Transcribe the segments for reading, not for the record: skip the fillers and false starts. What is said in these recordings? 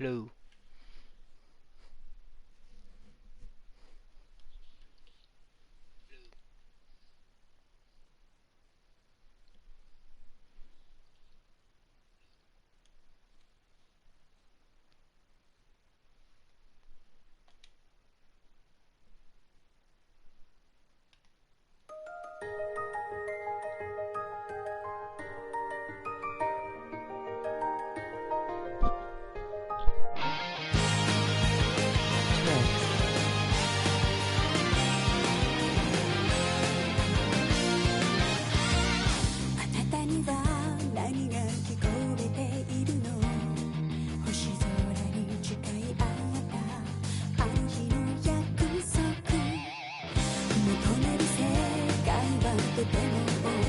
Blue.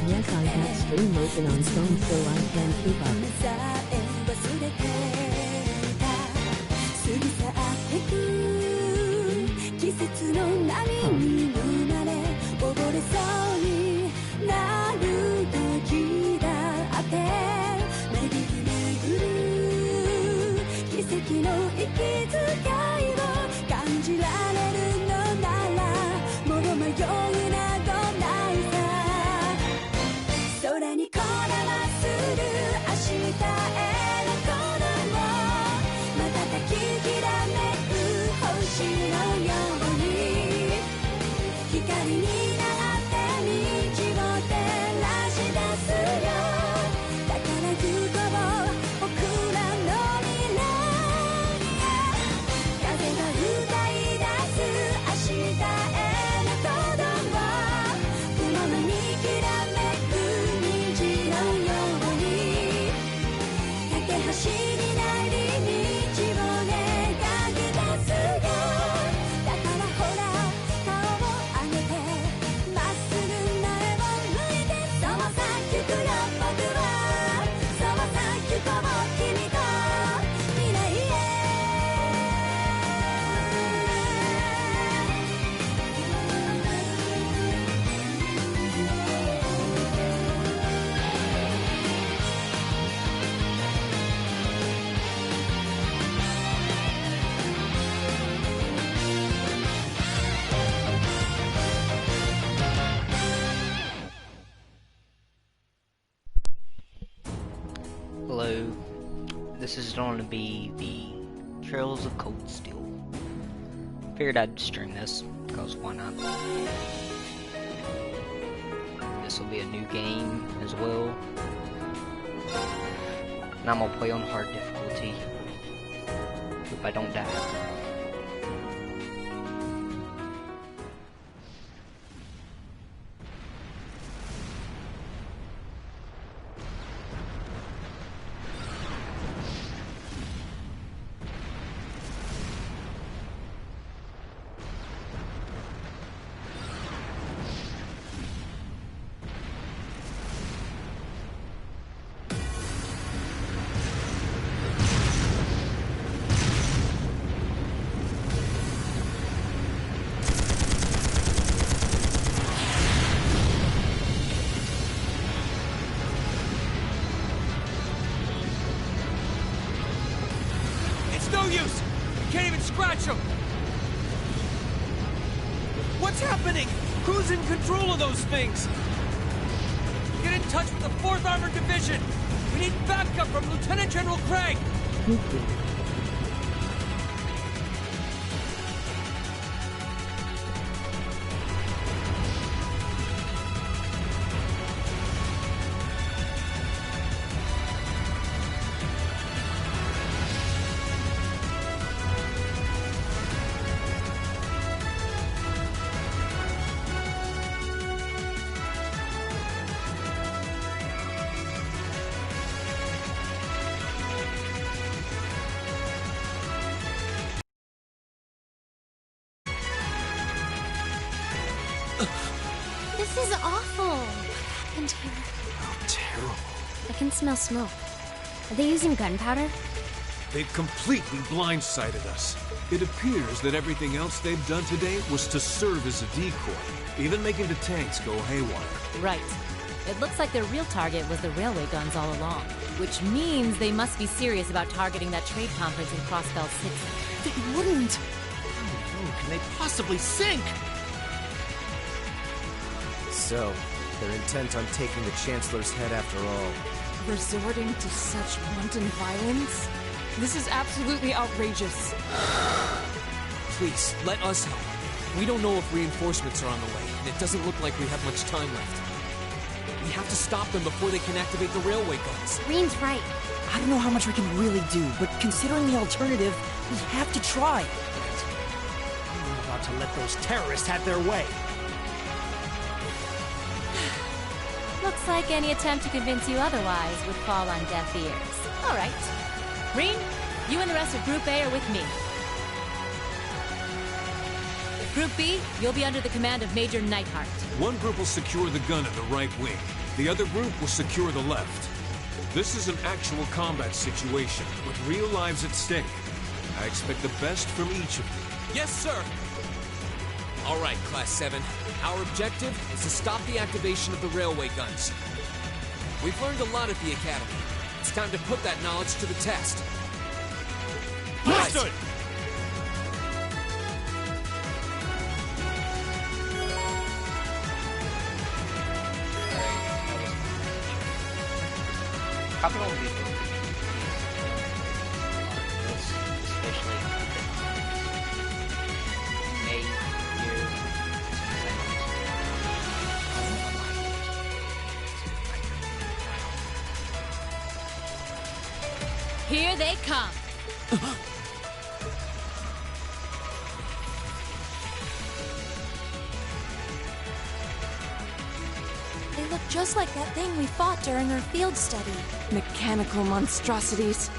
Yes, I have stream open on phone so I can keep up. 季節の波に飲まれ溺れそうになる時だって巡る巡る奇跡の息遣いを感じられるのならもう迷いなどないさ空にこだまする明日への鼓動瞬ききらめく星のように光になって道を照らし出すよだから行こう僕らの未来へ風が歌い出す明日への鼓動雲のにきらめく虹のように架け橋になり道を描き出すよだからほら顔を上げてまっすぐ前を向いてそうさ行くよ僕はそうさ行こう君と未来へHello, this is going to be the Trails of Cold Steel. Figured I'd stream this, because why not? This will be a new game as well. And I'm gonna play on hard difficulty. Hope I don't die. It's no use! Can't even scratch them! What's happening? Who's in control of those things? Get in touch with the 4th Armored Division! We need backup from Lieutenant General Craig! This is awful. What happened here? How terrible. I can smell smoke. Are they using gunpowder? They've completely blindsided us. It appears that everything else they've done today was to serve as a decoy, even making the tanks go haywire. Right. It looks like their real target was the railway guns all along. Which means they must be serious about targeting that trade conference in Crossbell City. They wouldn't! How can they possibly sink? So, they're intent on taking the Chancellor's head after all. Resorting to such wanton violence? This is absolutely outrageous. Please, let us help. We don't know if reinforcements are on the way, and it doesn't look like we have much time left. We have to stop them before they can activate the railway guns. Reen's right. I don't know how much we can really do, but considering the alternative, we have to try. I'm not about to let those terrorists have their way. Looks like any attempt to convince you otherwise would fall on deaf ears. All right. Reen, you and the rest of Group A are with me. Group B, you'll be under the command of Major Neidhart. One group will secure the gun in the right wing. The other group will secure the left. This is an actual combat situation, with real lives at stake. I expect the best from each of you. Yes, sir! All right, Class 7. Our objective is to stop the activation of the railway guns. We've learned a lot at the Academy. It's time to put that knowledge to the test. Understood! Probably won't be this, especially May, year, Here they come. They look just like that thing we fought during our field study. Mechanical monstrosities.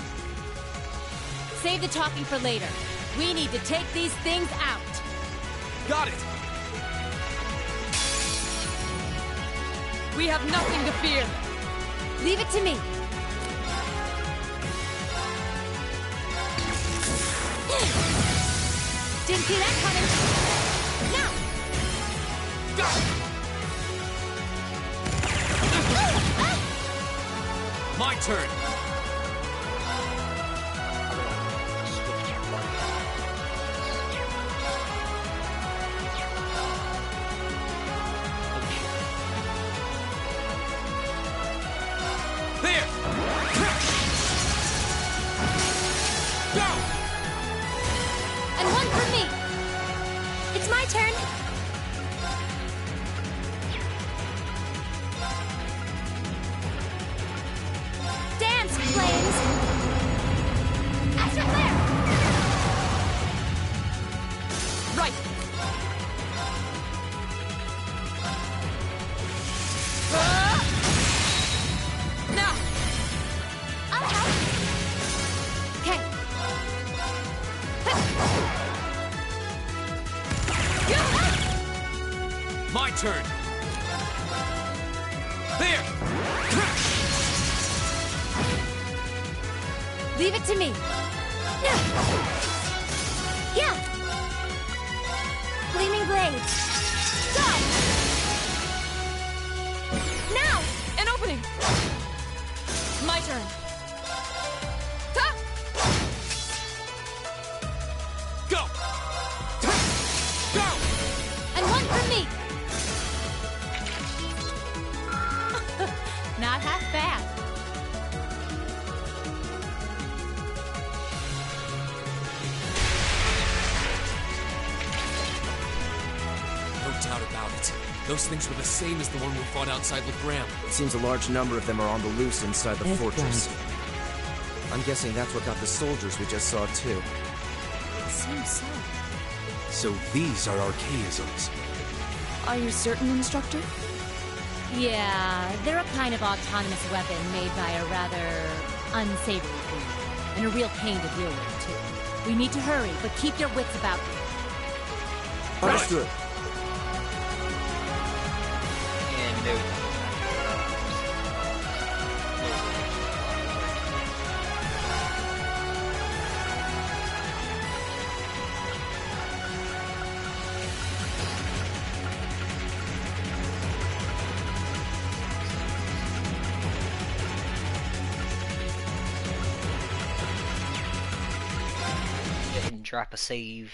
Save the talking for later. We need to take these things out. Got it! We have nothing to fear. Leave it to me. Didn't see that coming. Now! My turn! There! Go! And one for me. It's my turn. Dance, flames. Extra flare. Right. Now! I'll help. Okay. My turn! There! Leave it to me. Yeah. Gleaming blades. Go. Now. An opening! My turn. Ta! Go! Go! And one for me. Not half bad. No doubt about it. Those things were the same as the one we fought outside Legram. It seems a large number of them are on the loose inside the fortress. I'm guessing that's what got the soldiers we just saw, too. It seems so. So these are archaisms. Are you certain, Instructor? Yeah, they're a kind of autonomous weapon made by a rather unsavory breed. And a real pain to deal with, too. We need to hurry, but keep your wits about you. Understood. And no. stripe a save.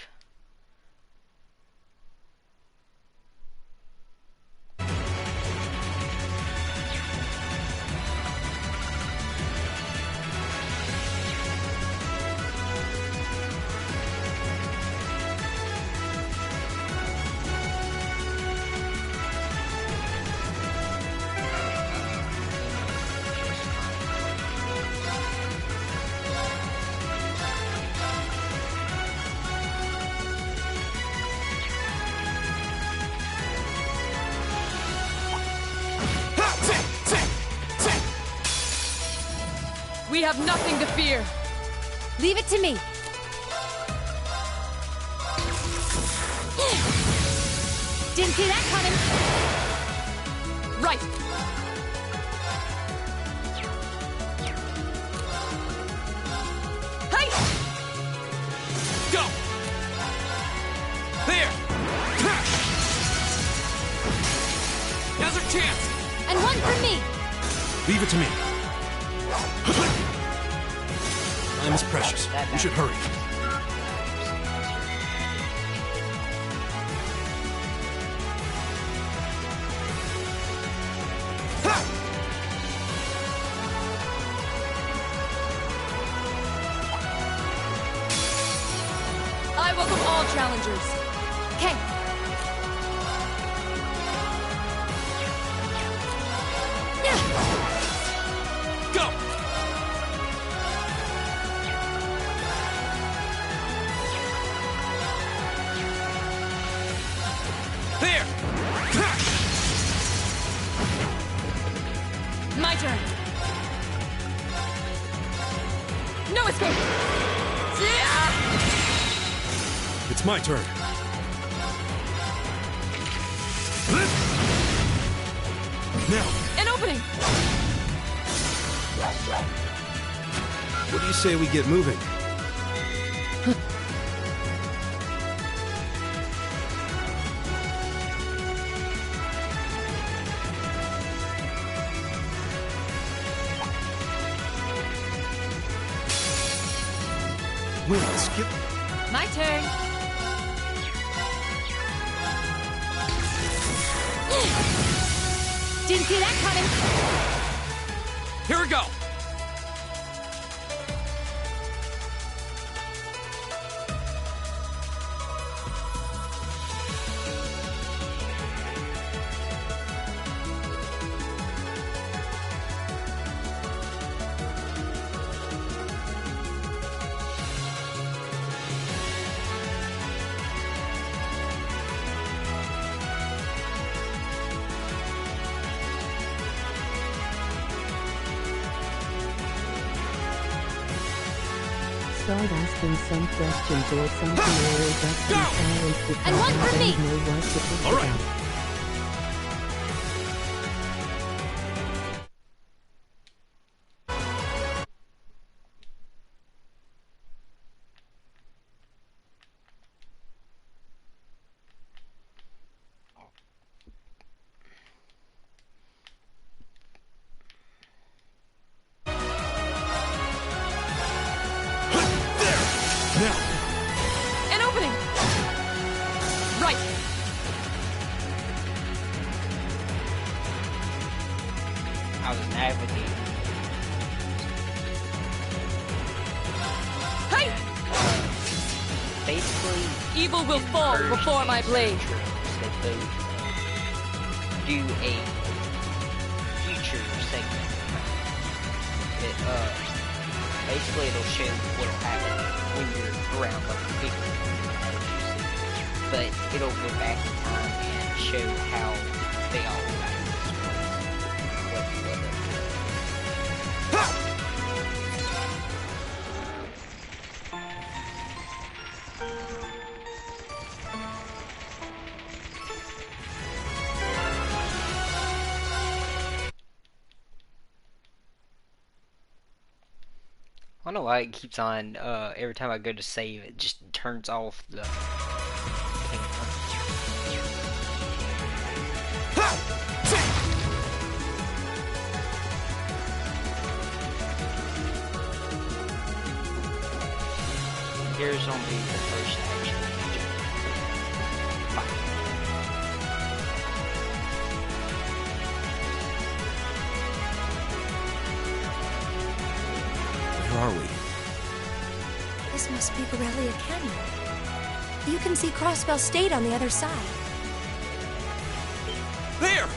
We have nothing to fear. Leave it to me. Didn't see that coming. Right. Hey! Go! There! Now's our chance! And one for me. Leave it to me. Time is precious. We should hurry. I welcome all challengers. Okay. Go! There! My turn. No escape. It's my turn. Now, An opening. what do you say we get moving? Wait, skip. My turn. Didn't see that coming. Here we go! Start asking some questions or something, or just in silence because And one for I me. don't know what to think All right. about. Now, An opening. Right. I was navigating. Hey! Basically, Evil will fall merge before my these blade. trails that both do a future segment. It, basically it'll show what'll happen when you're around like the big but it'll go back in time and show how they all got in this place. I don't know why it keeps on, every time I go to save, it just turns off the here's gonna be the first action. Where are we? This must be Corellia Canyon. You can see Crossbell State on the other side. There!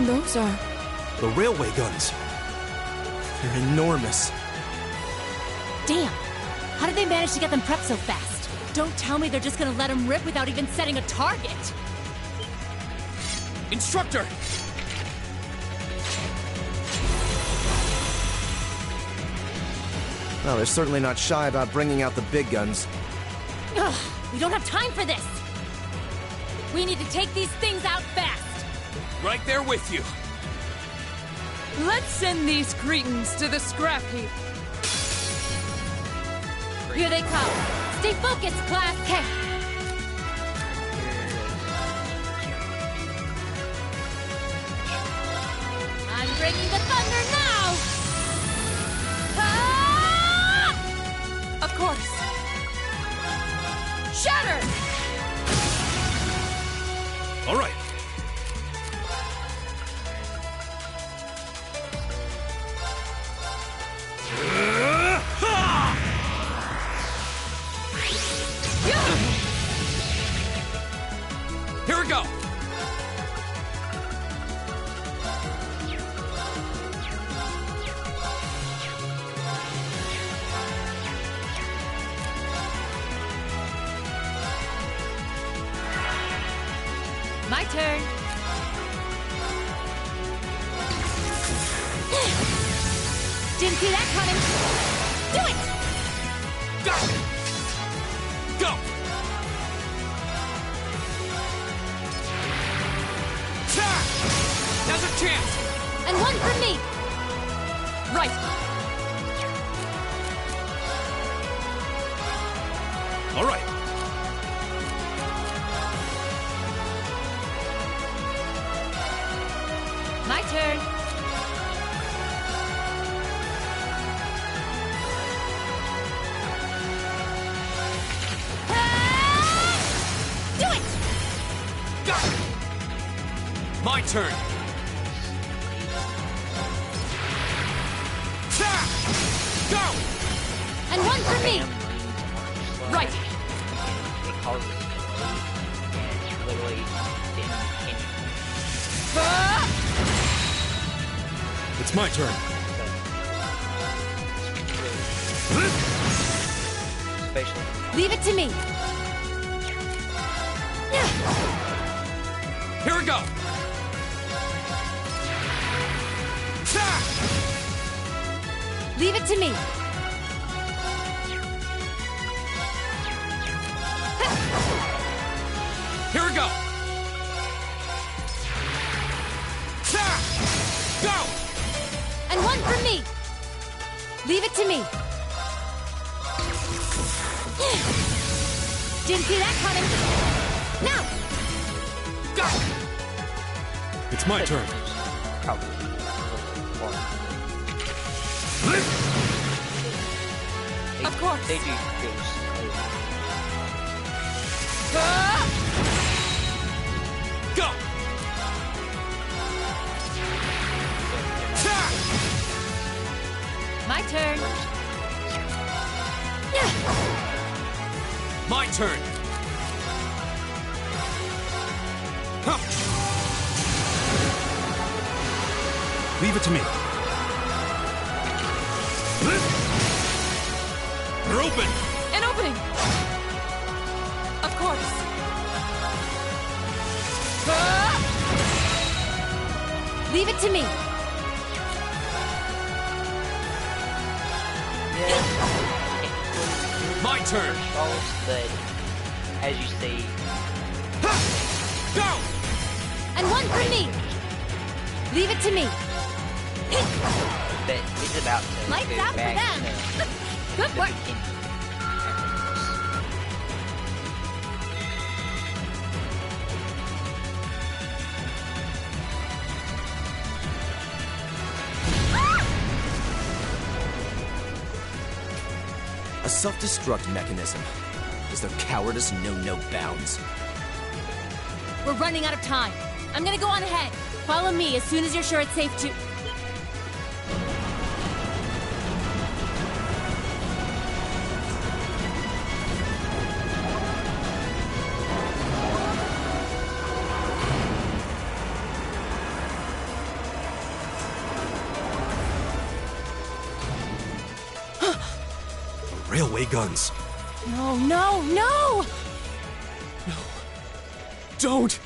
Those are... The railway guns. They're enormous. Damn! How did they manage to get them prepped so fast? Don't tell me they're just gonna let them rip without even setting a target! Instructor! Well, they're certainly not shy about bringing out the big guns. Ugh, we don't have time for this! We need to take these things out fast! Right there with you. Let's send these cretins to the scrap heap. Here they come! Stay focused, class! Okay. I'm bringing the thunder now! Ah! Of course. Shatter! All right. Here we go! My turn! Didn't see that coming! Do it! Go! Go! Ta! Now's a chance! And one for me! Right. All right. My turn! Do it! Go! My turn! Ta! Go! And one for me! Right. It causes it to bleed, and it's literally inconvenient. It's my turn. Especially. Leave it to me! Here we go! Ta! Leave it to me! Here we go! Ta! Go! And one for me! Leave it to me! Didn't see that coming! Now! Go! It's my turn. Probably. Of course. They do ghosts. Go! Ta! My turn! My turn! Huh. Leave it to me. They're open. An opening! Of course. Leave it to me! My turn! Balls, but as you see, Go! And one for me! Leave it to me! but it's about to Lights go out for back them. to Good the work. beginning after A self-destruct mechanism. Does their cowardice know no bounds? We're running out of time. I'm gonna go on ahead. Follow me as soon as you're sure it's safe to... Railway guns. No, no, no! Don't!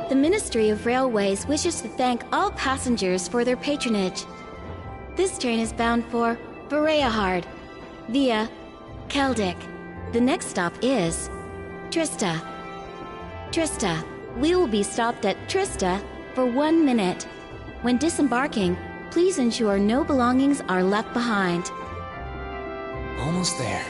The Ministry of Railways wishes to thank all passengers for their patronage. This train is bound for Vareahard via Keldic. The next stop is Trista. Trista. We will be stopped at Trista for 1 minute. When disembarking, please ensure no belongings are left behind. Almost there.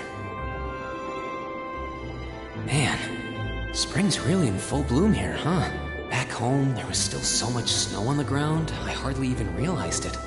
Man, spring's really in full bloom here, huh? Back home, there was still so much snow on the ground, I hardly even realized it.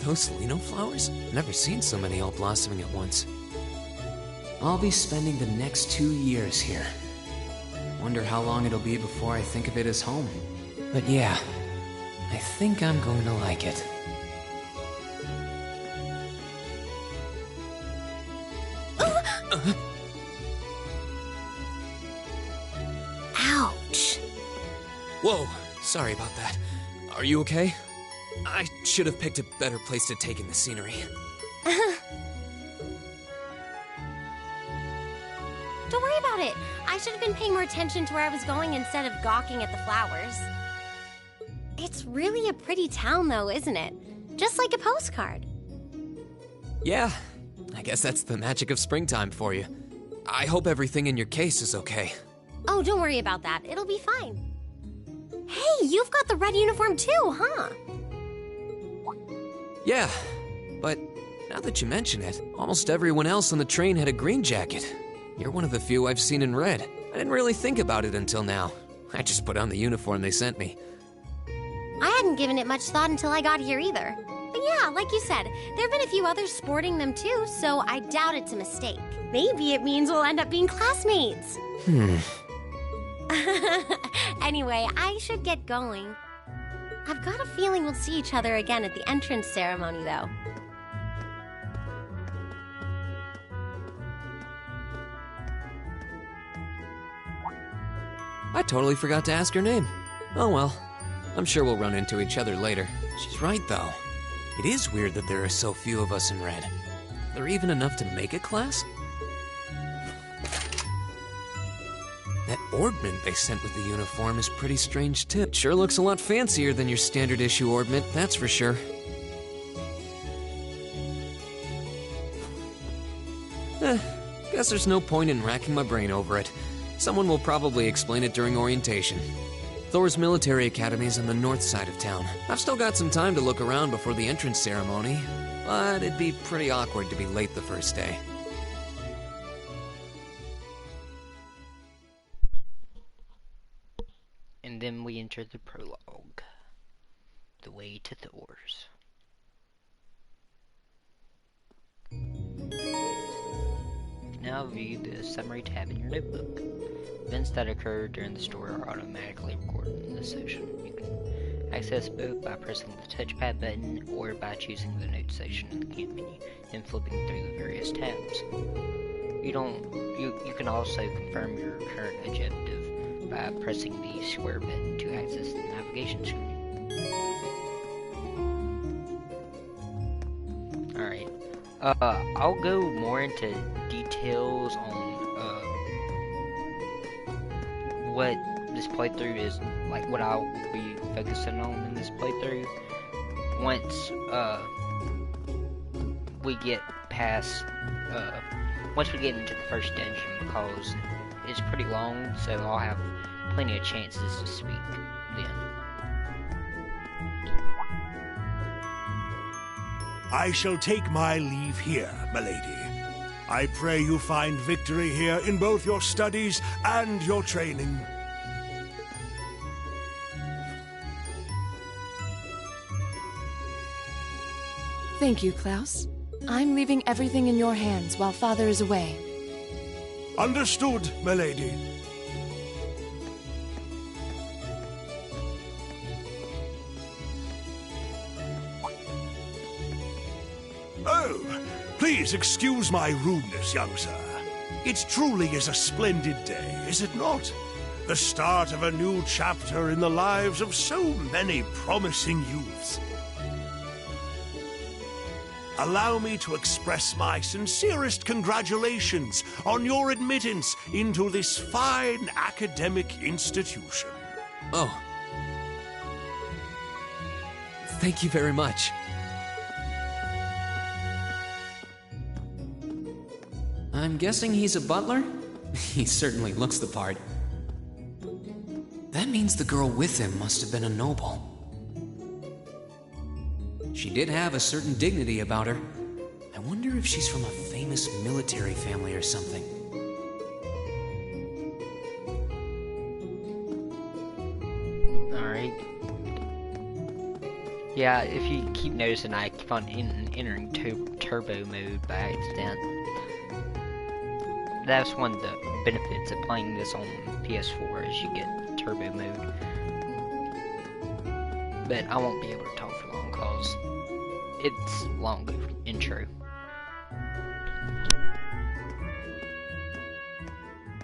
those Lino flowers? Never seen so many all blossoming at once. I'll be spending the next 2 years here. Wonder how long it'll be before I think of it as home. But yeah, I think I'm going to like it. Ouch. Whoa, sorry about that. Are you okay? I should have picked a better place to take in the scenery. Don't worry about it. I should have been paying more attention to where I was going instead of gawking at the flowers. It's really a pretty town, though, isn't it? Just like a postcard. Yeah, I guess that's the magic of springtime for you. I hope everything in your case is okay. Oh, don't worry about that. It'll be fine. Hey, you've got the red uniform too, huh? Yeah, but now that you mention it, almost everyone else on the train had a green jacket. You're one of the few I've seen in red. I didn't really think about it until now. I just put on the uniform they sent me. I hadn't given it much thought until I got here either. But yeah, like you said, there have been a few others sporting them too, so I doubt it's a mistake. Maybe it means we'll end up being classmates. Anyway, I should get going. I've got a feeling we'll see each other again at the entrance ceremony, though. I totally forgot to ask her name. Oh well, I'm sure we'll run into each other later. She's right, though. It is weird that there are so few of us in red. Are there even enough to make a class? That orbment they sent with the uniform is pretty strange too. It sure looks a lot fancier than your standard issue orbment, that's for sure. Guess there's no point in racking my brain over it. Someone will probably explain it during orientation. Thor's military academy's on the north side of town. I've still got some time to look around before the entrance ceremony, but it'd be pretty awkward to be late the first day. And then we enter the prologue. The way to Thor's. Now view the summary tab in your notebook. Events that occurred during the story are automatically recorded in this section. You can access both by pressing the touchpad button or by choosing the notes section in the command menu, then flipping through the various tabs. You can also confirm your current objective by pressing the square button to access the navigation screen. Alright. I'll go more into details on what this playthrough is, like what I'll be focusing on in this playthrough once we get past once we get into the first dungeon, because it's pretty long, so I'll have plenty of chances to speak then. I shall take my leave here, milady. I pray you find victory here in both your studies and your training. Thank you, Klaus. I'm leaving everything in your hands while Father is away. Understood, milady. Oh, please excuse my rudeness, young sir. It truly is a splendid day, is it not? The start of a new chapter in the lives of so many promising youths. Allow me to express my sincerest congratulations on your admittance into this fine academic institution. Oh. Thank you very much. I'm guessing he's a butler? He certainly looks the part. That means the girl with him must have been a noble. She did have a certain dignity about her. I wonder if she's from a famous military family or something. Alright. Yeah, if you keep noticing, I keep on entering turbo mode by accident. That's one of the benefits of playing this on PS4 is you get turbo mode. But I won't be able to talk for long cause it's long intro.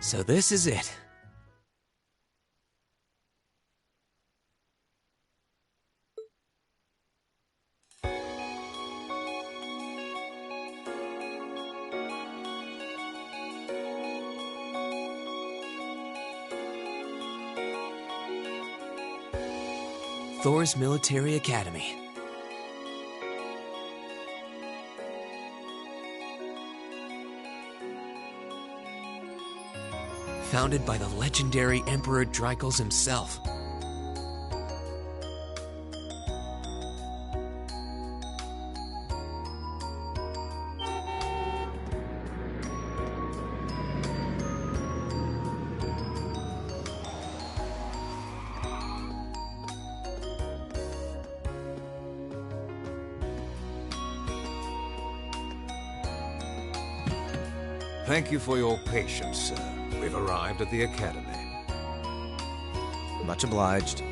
So this is it. Thor's Military Academy. Founded by the legendary Emperor Dreichels himself. Thank you for your patience, sir. We've arrived at the Academy. Much obliged.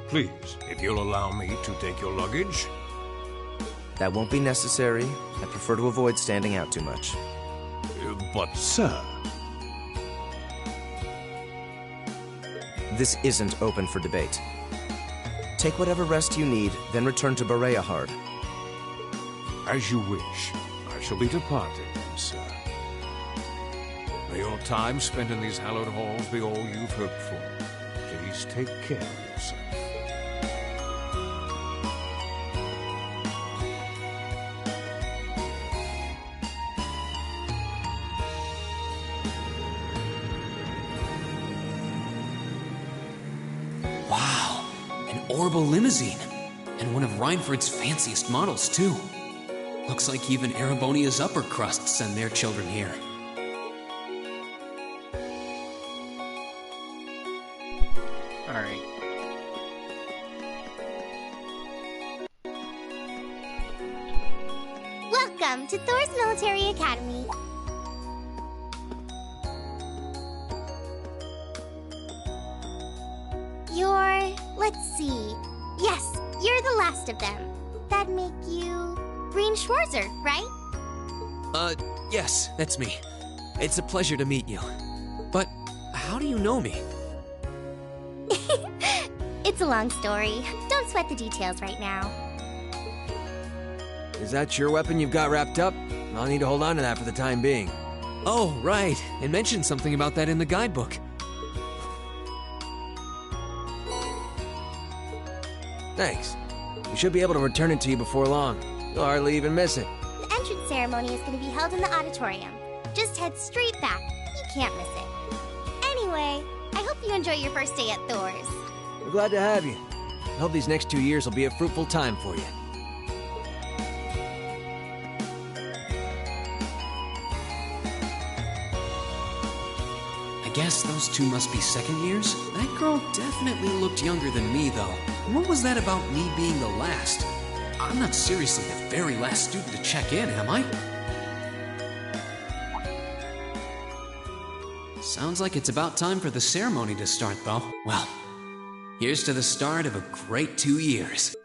Please, if you'll allow me to take your luggage. That won't be necessary. I prefer to avoid standing out too much. But, sir... This isn't open for debate. Take whatever rest you need, then return to Bereahard. As you wish. I shall be departing, sir. May your time spent in these hallowed halls be all you've hoped for. Please take care of yourself. Wow, an Orbital limousine. And one of Reinford's fanciest models, too. Looks like even Erebonia's upper crusts send their children here. Alright. Welcome to Thor's Military Academy. Let's see. Yes, you're the last of them. That'd make you... Breen Schwarzer, right? Yes, that's me. It's a pleasure to meet you. But how do you know me? It's a long story. Don't sweat the details right now. Is that your weapon you've got wrapped up? I'll need to hold on to that for the time being. Oh, right. It mentioned something about that in the guidebook. Thanks. We should be able to return it to you before long. You'll hardly even miss it. The entrance ceremony is going to be held in the auditorium. Just head straight back. You can't miss it. Anyway, I hope you enjoy your first day at Thor's. We're glad to have you. I hope these next 2 years will be a fruitful time for you. I guess those two must be second years? That girl definitely looked younger than me, though. What was that about me being the last? I'm not seriously the very last student to check in, am I? Sounds like it's about time for the ceremony to start, though. Well, here's to the start of a great 2 years.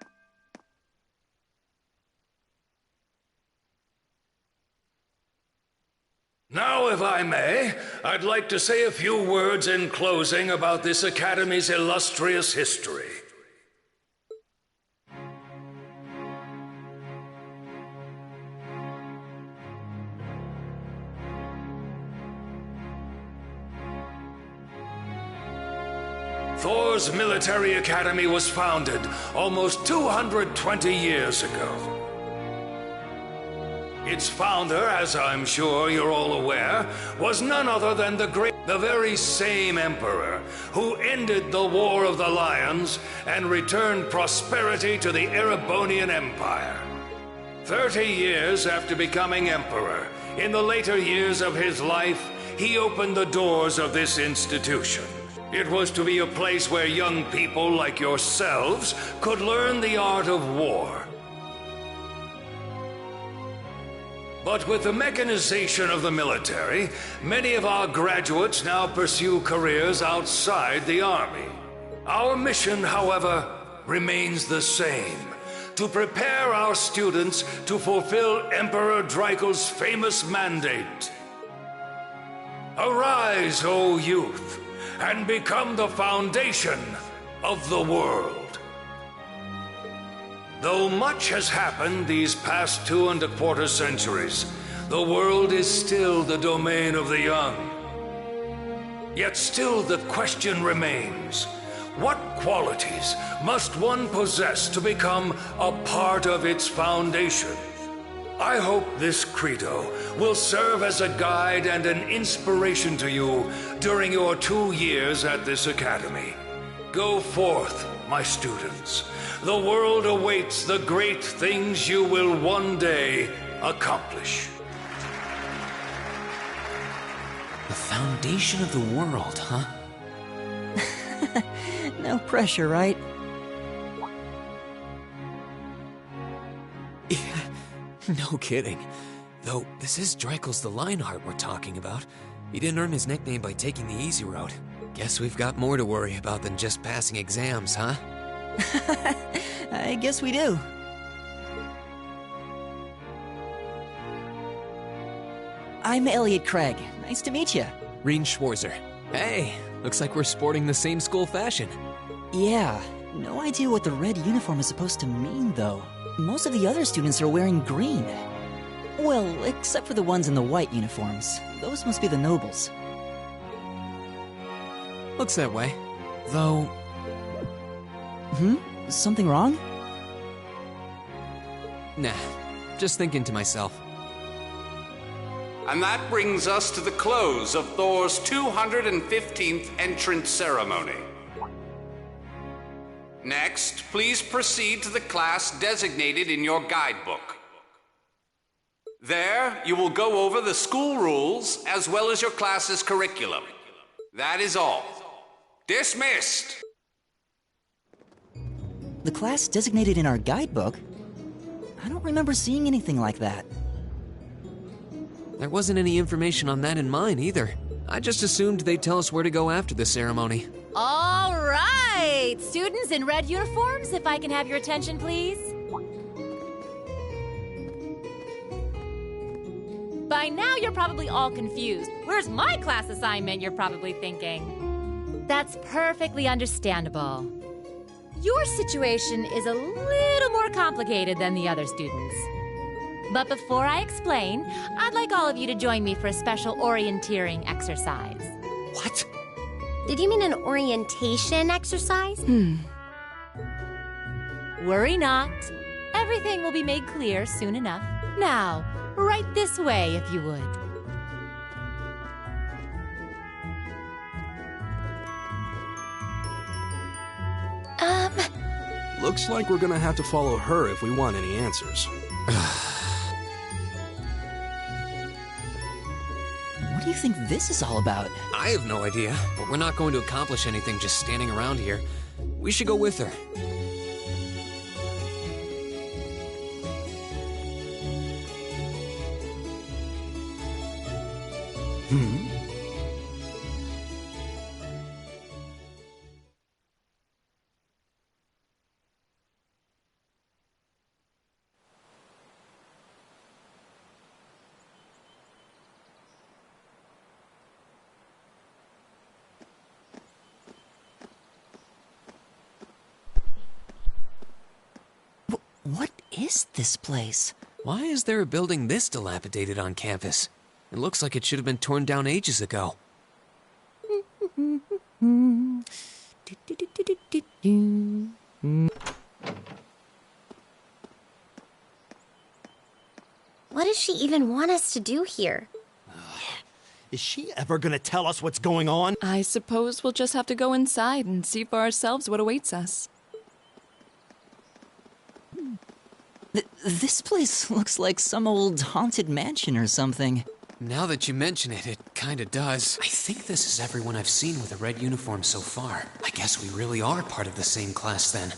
Now, if I may, I'd like to say a few words in closing about this Academy's illustrious history. Thor's Military Academy was founded almost 220 years ago. Its founder, as I'm sure you're all aware, was none other than the very same emperor who ended the War of the Lions and returned prosperity to the Erebonian Empire. 30 years after becoming Emperor, in the later years of his life, he opened the doors of this institution. It was to be a place where young people like yourselves could learn the art of war. But with the mechanization of the military, many of our graduates now pursue careers outside the army. Our mission, however, remains the same: to prepare our students to fulfill Emperor Dreikel's famous mandate. Arise, O youth, and become the foundation of the world. Though much has happened these past 2¼ centuries, the world is still the domain of the young. Yet still the question remains: what qualities must one possess to become a part of its foundation? I hope this credo will serve as a guide and an inspiration to you during your 2 years at this academy. Go forth, my students. The world awaits the great things you will one day accomplish. The foundation of the world, huh? No pressure, right? No kidding. Though, this is Dreikel's the Lionheart we're talking about. He didn't earn his nickname by taking the easy road. Guess we've got more to worry about than just passing exams, huh? I guess we do. I'm Elliot Craig. Nice to meet you. Reen Schwarzer. Hey, looks like we're sporting the same school fashion. Yeah, no idea what the red uniform is supposed to mean, though. Most of the other students are wearing green. Well, except for the ones in the white uniforms. Those must be the nobles. Looks that way. Though... Something wrong? Nah, just thinking to myself. And that brings us to the close of Thor's 215th entrance ceremony. Next, please proceed to the class designated in your guidebook. There, you will go over the school rules as well as your class's curriculum. That is all. Dismissed! The class designated in our guidebook? I don't remember seeing anything like that. There wasn't any information on that in mine either. I just assumed they'd tell us where to go after the ceremony. All right! Students in red uniforms, if I can have your attention, please. By now, you're probably all confused. Where's my class assignment, you're probably thinking. That's perfectly understandable. Your situation is a little more complicated than the other students. But before I explain, I'd like all of you to join me for a special orienteering exercise. What? Did you mean an orientation exercise? Worry not. Everything will be made clear soon enough. Now, right this way, if you would. Looks like we're gonna have to follow her if we want any answers. What do you think this is all about? I have no idea, but we're not going to accomplish anything just standing around here. We should go with her. What is this place? Why is there a building this dilapidated on campus? It looks like it should have been torn down ages ago. What does she even want us to do here? Is she ever gonna tell us what's going on? I suppose we'll just have to go inside and see for ourselves what awaits us. This place looks like some old haunted mansion or something. Now that you mention it, it kinda does. I think this is everyone I've seen with a red uniform so far. I guess we really are part of the same class then.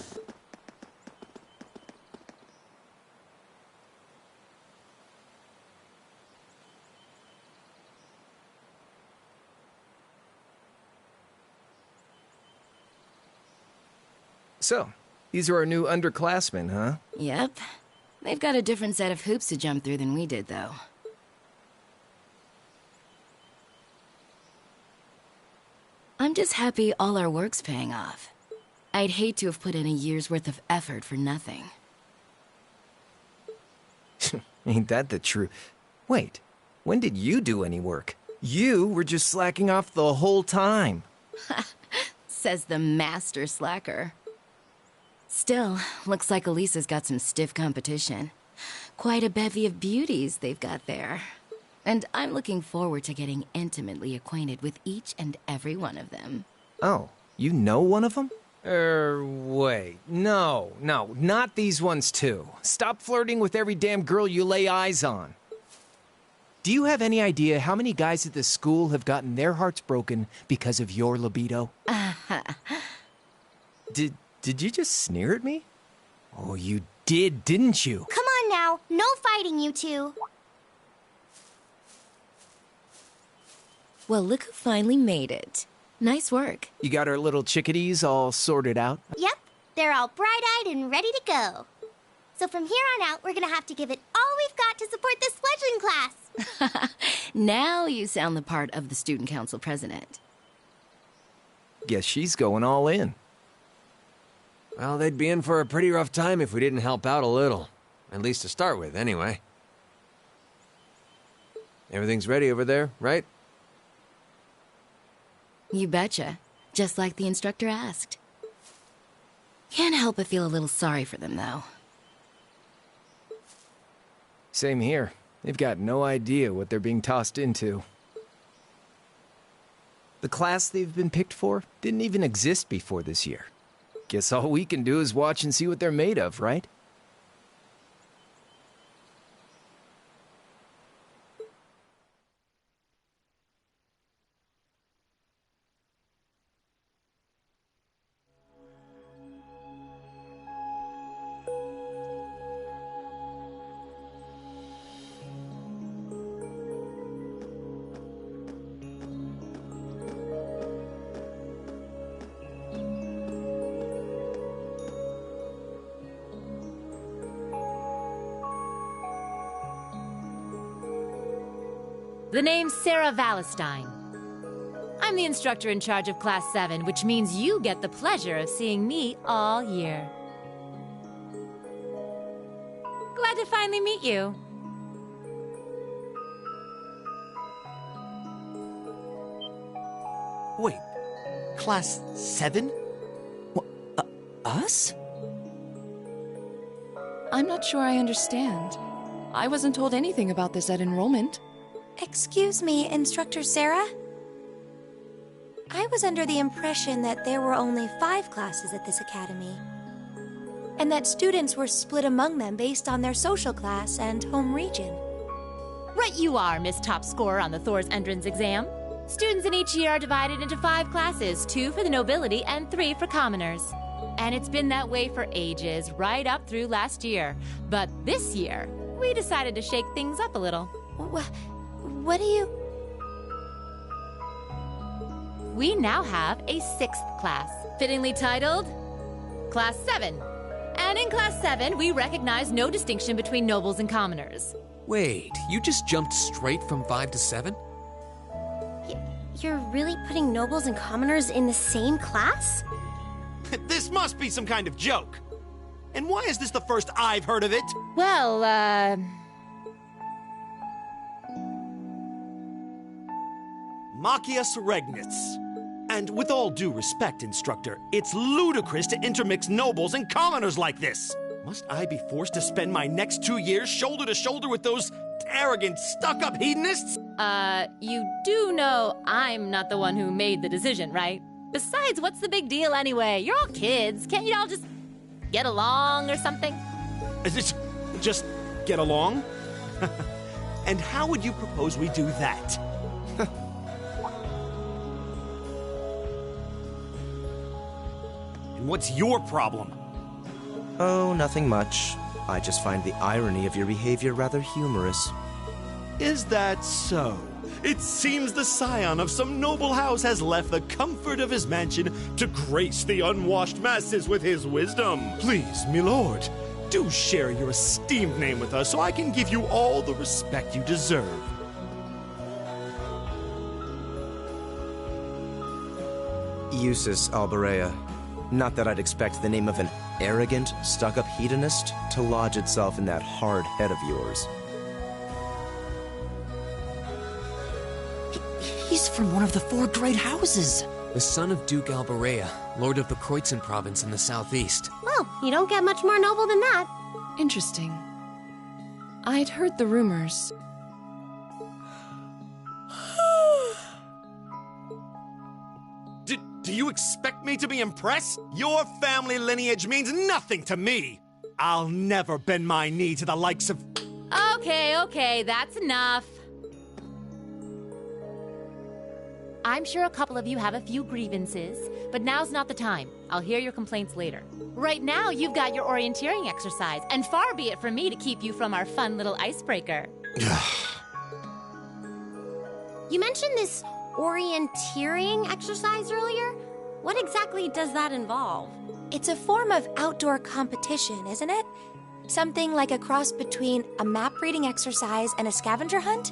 So, these are our new underclassmen, huh? Yep. They've got a different set of hoops to jump through than we did, though. I'm just happy all our work's paying off. I'd hate to have put in a year's worth of effort for nothing. Ain't that the truth? Wait, when did you do any work? You were just slacking off the whole time. Says the master slacker. Still, looks like Elisa's got some stiff competition. Quite a bevy of beauties they've got there. And I'm looking forward to getting intimately acquainted with each and every one of them. Oh, you know one of them? Wait. No, not these ones too. Stop flirting with every damn girl you lay eyes on. Do you have any idea how many guys at this school have gotten their hearts broken because of your libido? Did you just sneer at me? Oh, you did, didn't you? Come on now, no fighting, you two. Well, look who finally made it. Nice work. You got our little chickadees all sorted out? Yep, they're all bright-eyed and ready to go. So from here on out, we're gonna have to give it all we've got to support this fledgling class. Now you sound the part of the student council president. Guess she's going all in. Well, they'd be in for a pretty rough time if we didn't help out a little. At least to start with, anyway. Everything's ready over there, right? You betcha. Just like the instructor asked. Can't help but feel a little sorry for them, though. Same here. They've got no idea what they're being tossed into. The class they've been picked for didn't even exist before this year. Guess all we can do is watch and see what they're made of, right? The name's Sarah Valestine. I'm the instructor in charge of Class 7, which means you get the pleasure of seeing me all year. Glad to finally meet you. Wait, Class 7? Us? I'm not sure I understand. I wasn't told anything about this at enrollment. Excuse me, Instructor Sarah? I was under the impression that there were only 5 classes at this academy, and that students were split among them based on their social class and home region. Right you are, Miss Top Scorer on the Thor's entrance exam. Students in each year are divided into 5 classes, 2 for the nobility and 3 for commoners. And it's been that way for ages, right up through last year. But this year, we decided to shake things up a little. What do you... We now have a 6th class, fittingly titled Class 7. And in Class 7, we recognize no distinction between nobles and commoners. Wait, you just jumped straight from 5 to 7? You're really putting nobles and commoners in the same class? This must be some kind of joke. And why is this the first I've heard of it? Well, Machias Regnitz. And with all due respect, Instructor, it's ludicrous to intermix nobles and commoners like this. Must I be forced to spend my next 2 years shoulder to shoulder with those arrogant, stuck-up hedonists? You do know I'm not the one who made the decision, right? Besides, what's the big deal anyway? You're all kids. Can't you all just get along or something? Just get along? And how would you propose we do that? And what's your problem? Oh, nothing much. I just find the irony of your behavior rather humorous. Is that so? It seems the scion of some noble house has left the comfort of his mansion to grace the unwashed masses with his wisdom. Please, milord, do share your esteemed name with us so I can give you all the respect you deserve. Eustace Alberea. Not that I'd expect the name of an arrogant, stuck-up hedonist to lodge itself in that hard head of yours. He's from one of the 4 great houses. The son of Duke Alberea, lord of the Kreutzen province in the southeast. Well, you don't get much more noble than that. Interesting. I'd heard the rumors. Do you expect me to be impressed? Your family lineage means nothing to me. I'll never bend my knee to the likes of... Okay, that's enough. I'm sure a couple of you have a few grievances, but now's not the time. I'll hear your complaints later. Right now, you've got your orienteering exercise, and far be it from me to keep you from our fun little icebreaker. You mentioned this orienteering exercise earlier? What exactly does that involve? It's a form of outdoor competition, isn't it? Something like a cross between a map-reading exercise and a scavenger hunt?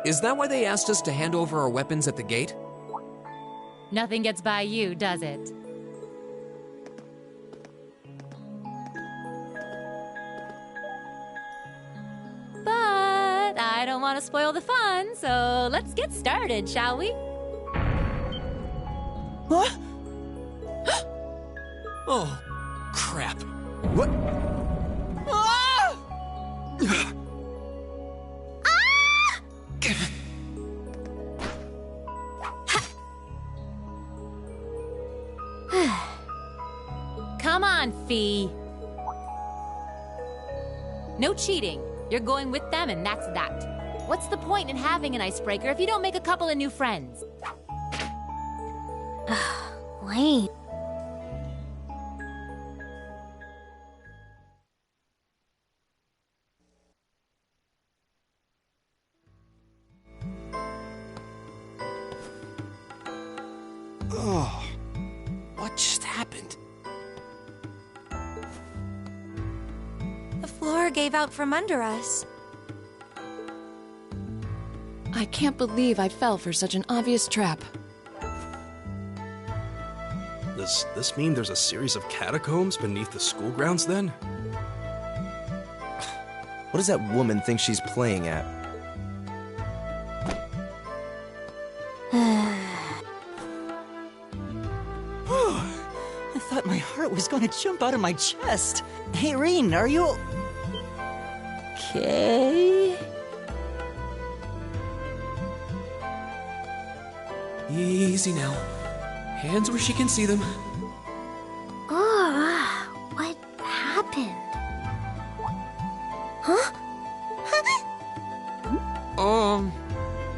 Is that why they asked us to hand over our weapons at the gate? Nothing gets by you, does it? But I don't want to spoil the fun, so let's get started, shall we? What? Oh, crap. What? Come on, Fee. No cheating. You're going with them, and that's that. What's the point in having an icebreaker if you don't make a couple of new friends? Lame. Oh, what just happened? The floor gave out from under us. I can't believe I fell for such an obvious trap. Does this mean there's a series of catacombs beneath the school grounds then? What does that woman think she's playing at? I thought my heart was going to jump out of my chest. Hey, Reen, are you... okay? Easy now. Hands where she can see them. What happened? Huh?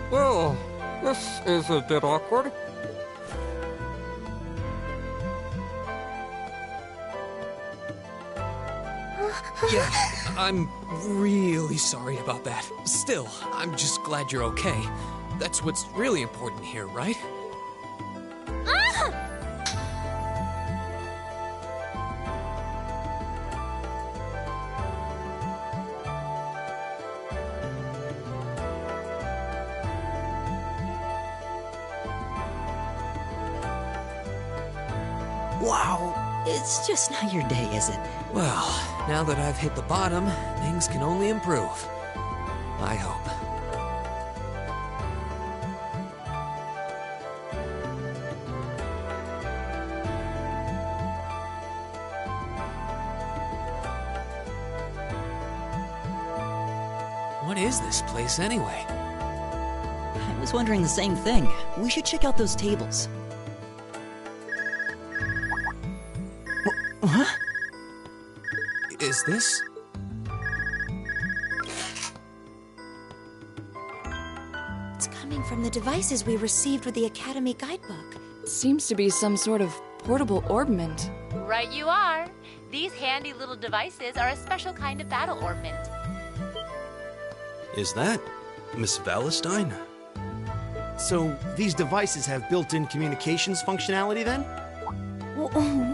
Well, this is a bit awkward. Yeah, I'm really sorry about that. Still, I'm just glad you're okay. That's what's really important here, right? Wow, it's just not your day, is it? Well, now that I've hit the bottom, things can only improve. I hope. What is this place anyway? I was wondering the same thing. We should check out those tables. Huh? Is this? It's coming from the devices we received with the Academy guidebook. Seems to be some sort of portable orbment. Right you are. These handy little devices are a special kind of battle orbment. Is that Miss Valestine? So, these devices have built-in communications functionality then?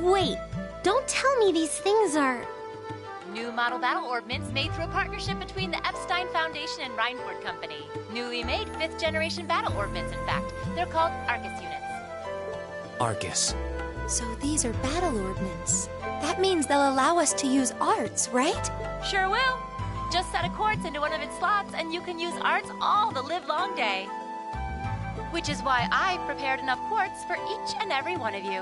Wait, don't tell me these things are... New model battle orbments made through a partnership between the Epstein Foundation and Reinford Company. Newly made 5th generation battle orbments, in fact. They're called Arcus units. Arcus. So these are battle orbments. That means they'll allow us to use arts, right? Sure will. Just set a quartz into one of its slots and you can use arts all the livelong day. Which is why I prepared enough quartz for each and every one of you.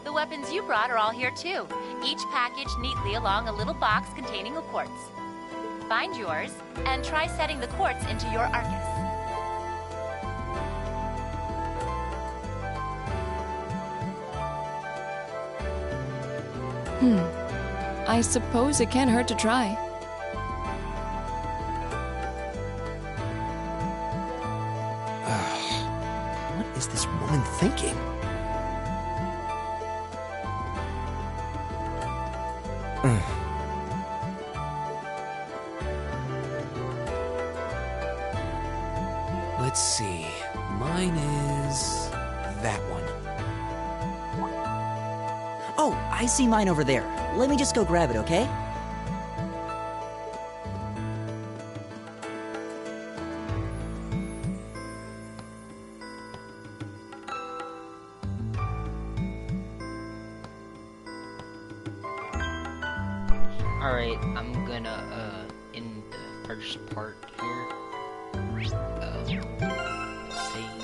The weapons you brought are all here too, each packaged neatly along a little box containing a quartz. Find yours, and try setting the quartz into your Arcus. I suppose it can't hurt to try. What is this woman thinking? Let's see. Mine is that one. Oh, I see mine over there. Let me just go grab it, okay? Alright, I'm gonna, in the first part here, save.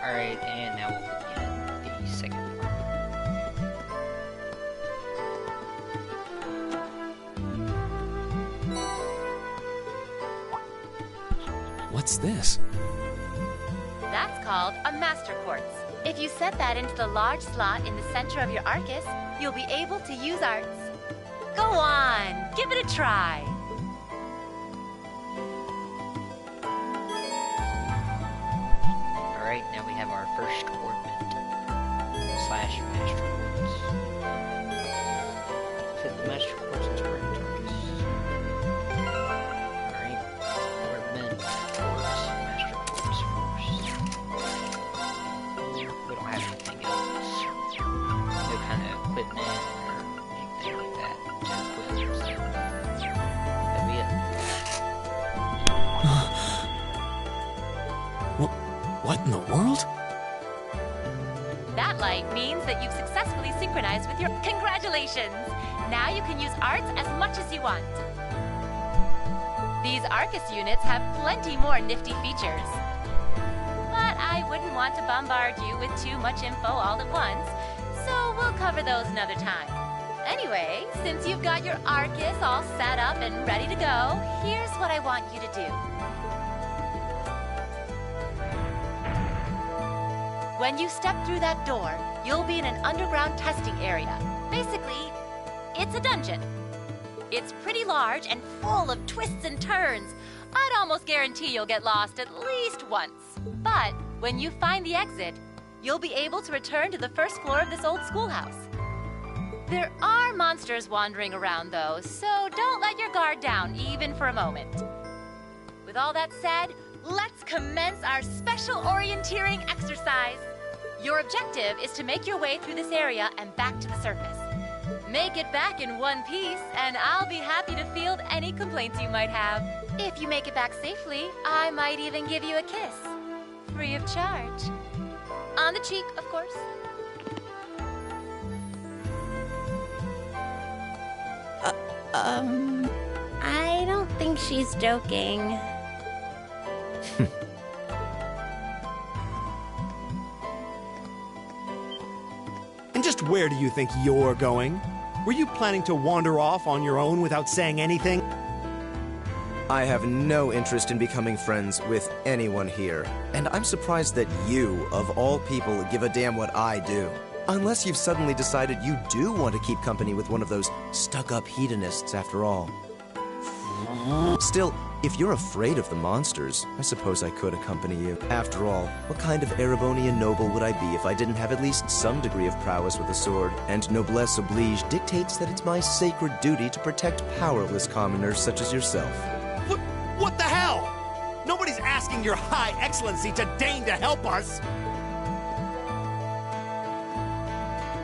Alright, and now we'll begin the second part. What's this? That's called a Master Quartz. If you set that into the large slot in the center of your Arcus, you'll be able to use arts. Go on, give it a try. Alright, now we have our first orbment slash master quartz. Set the master quartz into our Arcus. Alright, orbment quartz, master quartz first. We don't have anything else. No kind of equipment or anything like that to equip, so that'd be it. What in the world? That light means that you've successfully synchronized with your... Congratulations! Now you can use arts as much as you want. These Arcus units have plenty more nifty features. But I wouldn't want to bombard you with too much info all at once, so we'll cover those another time. Anyway, since you've got your Arcus all set up and ready to go, here's what I want you to do. When you step through that door, you'll be in an underground testing area. Basically, it's a dungeon. It's pretty large and full of twists and turns. I'd almost guarantee you'll get lost at least once. But when you find the exit, you'll be able to return to the first floor of this old schoolhouse. There are monsters wandering around, though, so don't let your guard down, even for a moment. With all that said, let's commence our special orienteering exercise. Your objective is to make your way through this area and back to the surface. Make it back in one piece, and I'll be happy to field any complaints you might have. If you make it back safely, I might even give you a kiss. Free of charge. On the cheek, of course. I don't think she's joking. And just where do you think you're going? Were you planning to wander off on your own without saying anything? I have no interest in becoming friends with anyone here, and I'm surprised that you, of all people, give a damn what I do. Unless you've suddenly decided you do want to keep company with one of those stuck-up hedonists after all. Still, if you're afraid of the monsters, I suppose I could accompany you. After all, what kind of Erebonian noble would I be if I didn't have at least some degree of prowess with a sword? And noblesse oblige dictates that it's my sacred duty to protect powerless commoners such as yourself. What the hell? Nobody's asking your high excellency to deign to help us.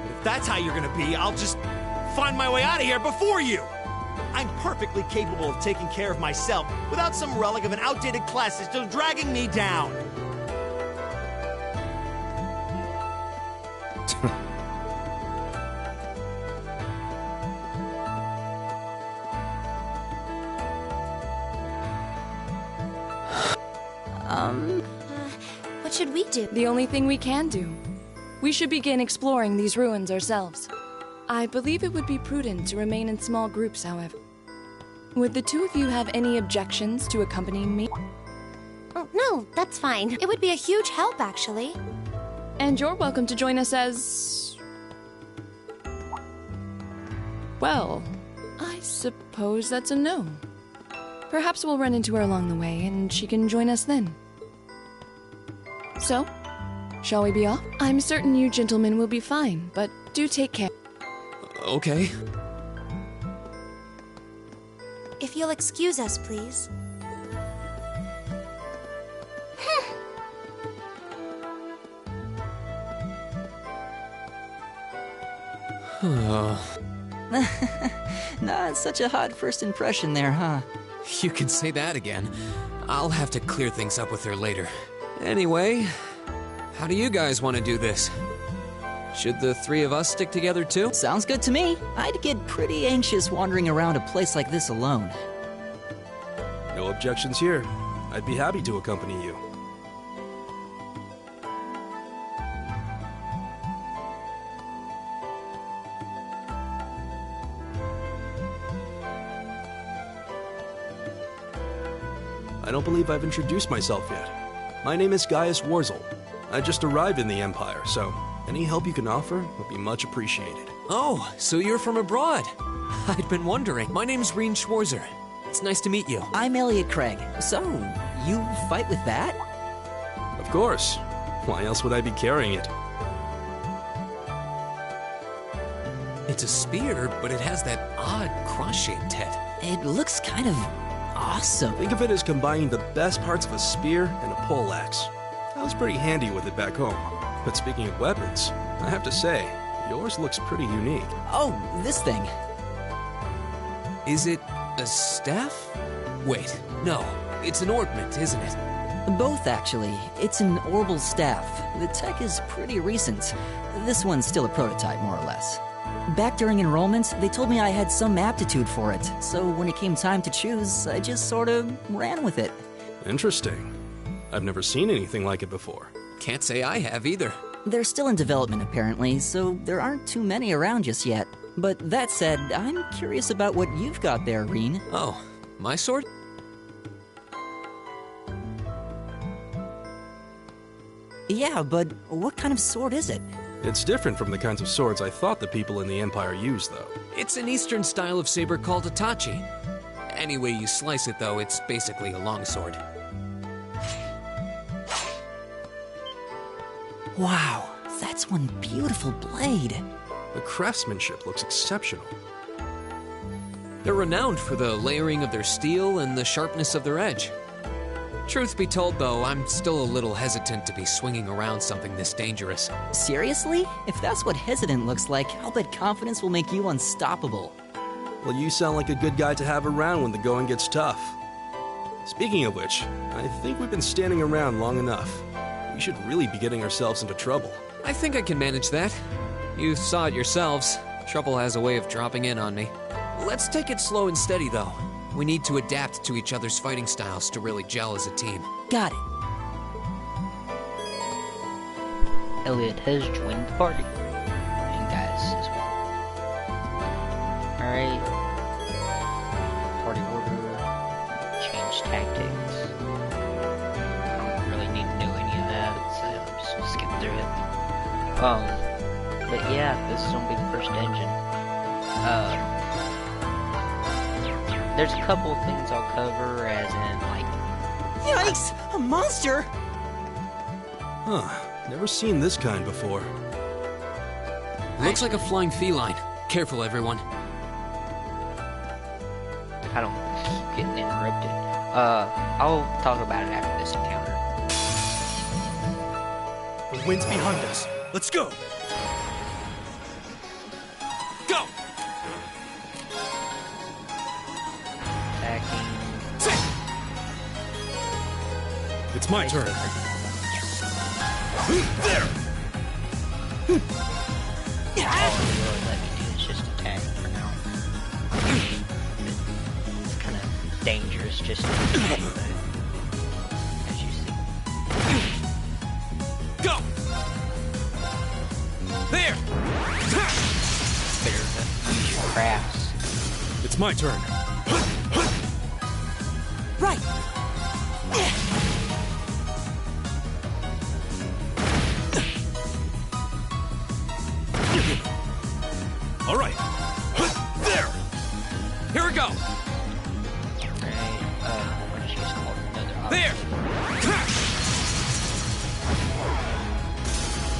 If that's how you're gonna be, I'll just find my way out of here before you. I'm perfectly capable of taking care of myself without some relic of an outdated class system dragging me down. What should we do? The only thing we can do. We should begin exploring these ruins ourselves. I believe it would be prudent to remain in small groups, however. Would the two of you have any objections to accompanying me? Oh, no, that's fine. It would be a huge help, actually. And you're welcome to join us as... Well, I suppose that's a no. Perhaps we'll run into her along the way, and she can join us then. So, shall we be off? I'm certain you gentlemen will be fine, but do take care. Okay. If you'll excuse us, please. Not such a hot first impression there, huh? You can say that again. I'll have to clear things up with her later. Anyway, how do you guys want to do this? Should the three of us stick together too? Sounds good to me. I'd get pretty anxious wandering around a place like this alone. No objections here. I'd be happy to accompany you. I don't believe I've introduced myself yet. My name is Gaius Warzel. I just arrived in the Empire, so any help you can offer would be much appreciated. Oh, so you're from abroad. I'd been wondering. My name's Reen Schwarzer. It's nice to meet you. I'm Elliot Craig. So, you fight with that? Of course. Why else would I be carrying it? It's a spear, but it has that odd cross-shaped head. It looks kind of awesome. Think of it as combining the best parts of a spear and a poleaxe. I was pretty handy with it back home. But speaking of weapons, I have to say, yours looks pretty unique. Oh, this thing. Is it a staff? Wait, no. It's an ornament, isn't it? Both, actually. It's an orbal staff. The tech is pretty recent. This one's still a prototype, more or less. Back during enrollment, they told me I had some aptitude for it, so when it came time to choose, I just sort of ran with it. Interesting. I've never seen anything like it before. Can't say I have either. They're still in development, apparently, so there aren't too many around just yet. But that said, I'm curious about what you've got there, Reen. Oh, my sword? Yeah, but what kind of sword is it? It's different from the kinds of swords I thought the people in the Empire used, though. It's an Eastern style of saber called Itachi. Any way you slice it, though, it's basically a longsword. Wow, that's one beautiful blade. The craftsmanship looks exceptional. They're renowned for the layering of their steel and the sharpness of their edge. Truth be told, though, I'm still a little hesitant to be swinging around something this dangerous. Seriously? If that's what hesitant looks like, I'll bet confidence will make you unstoppable. Well, you sound like a good guy to have around when the going gets tough. Speaking of which, I think we've been standing around long enough. We should really be getting ourselves into trouble. I think I can manage that. You saw it yourselves. Trouble has a way of dropping in on me. Let's take it slow and steady, though. We need to adapt to each other's fighting styles to really gel as a team. Got it. Elliot has joined the party. And guys as well. Alright. Party order. Change tactics. I don't really need to know any of that, so I'm just gonna skip through it. But yeah, this is gonna be the first engine. There's a couple of things I'll cover, as in, like... Yikes! A monster! Huh. Never seen this kind before. Looks like a flying feline. Careful, everyone. If I don't keep getting interrupted. I'll talk about it after this encounter. The wind's behind us. Let's go! Go! Attacking. It's my turn. There! All it really let me do is just attack for now. It's kind of dangerous just to attack, though. As you see. Go! There! Better to use your crafts. It's my turn. Right! All right. There! Here we go! What is she called? Another There!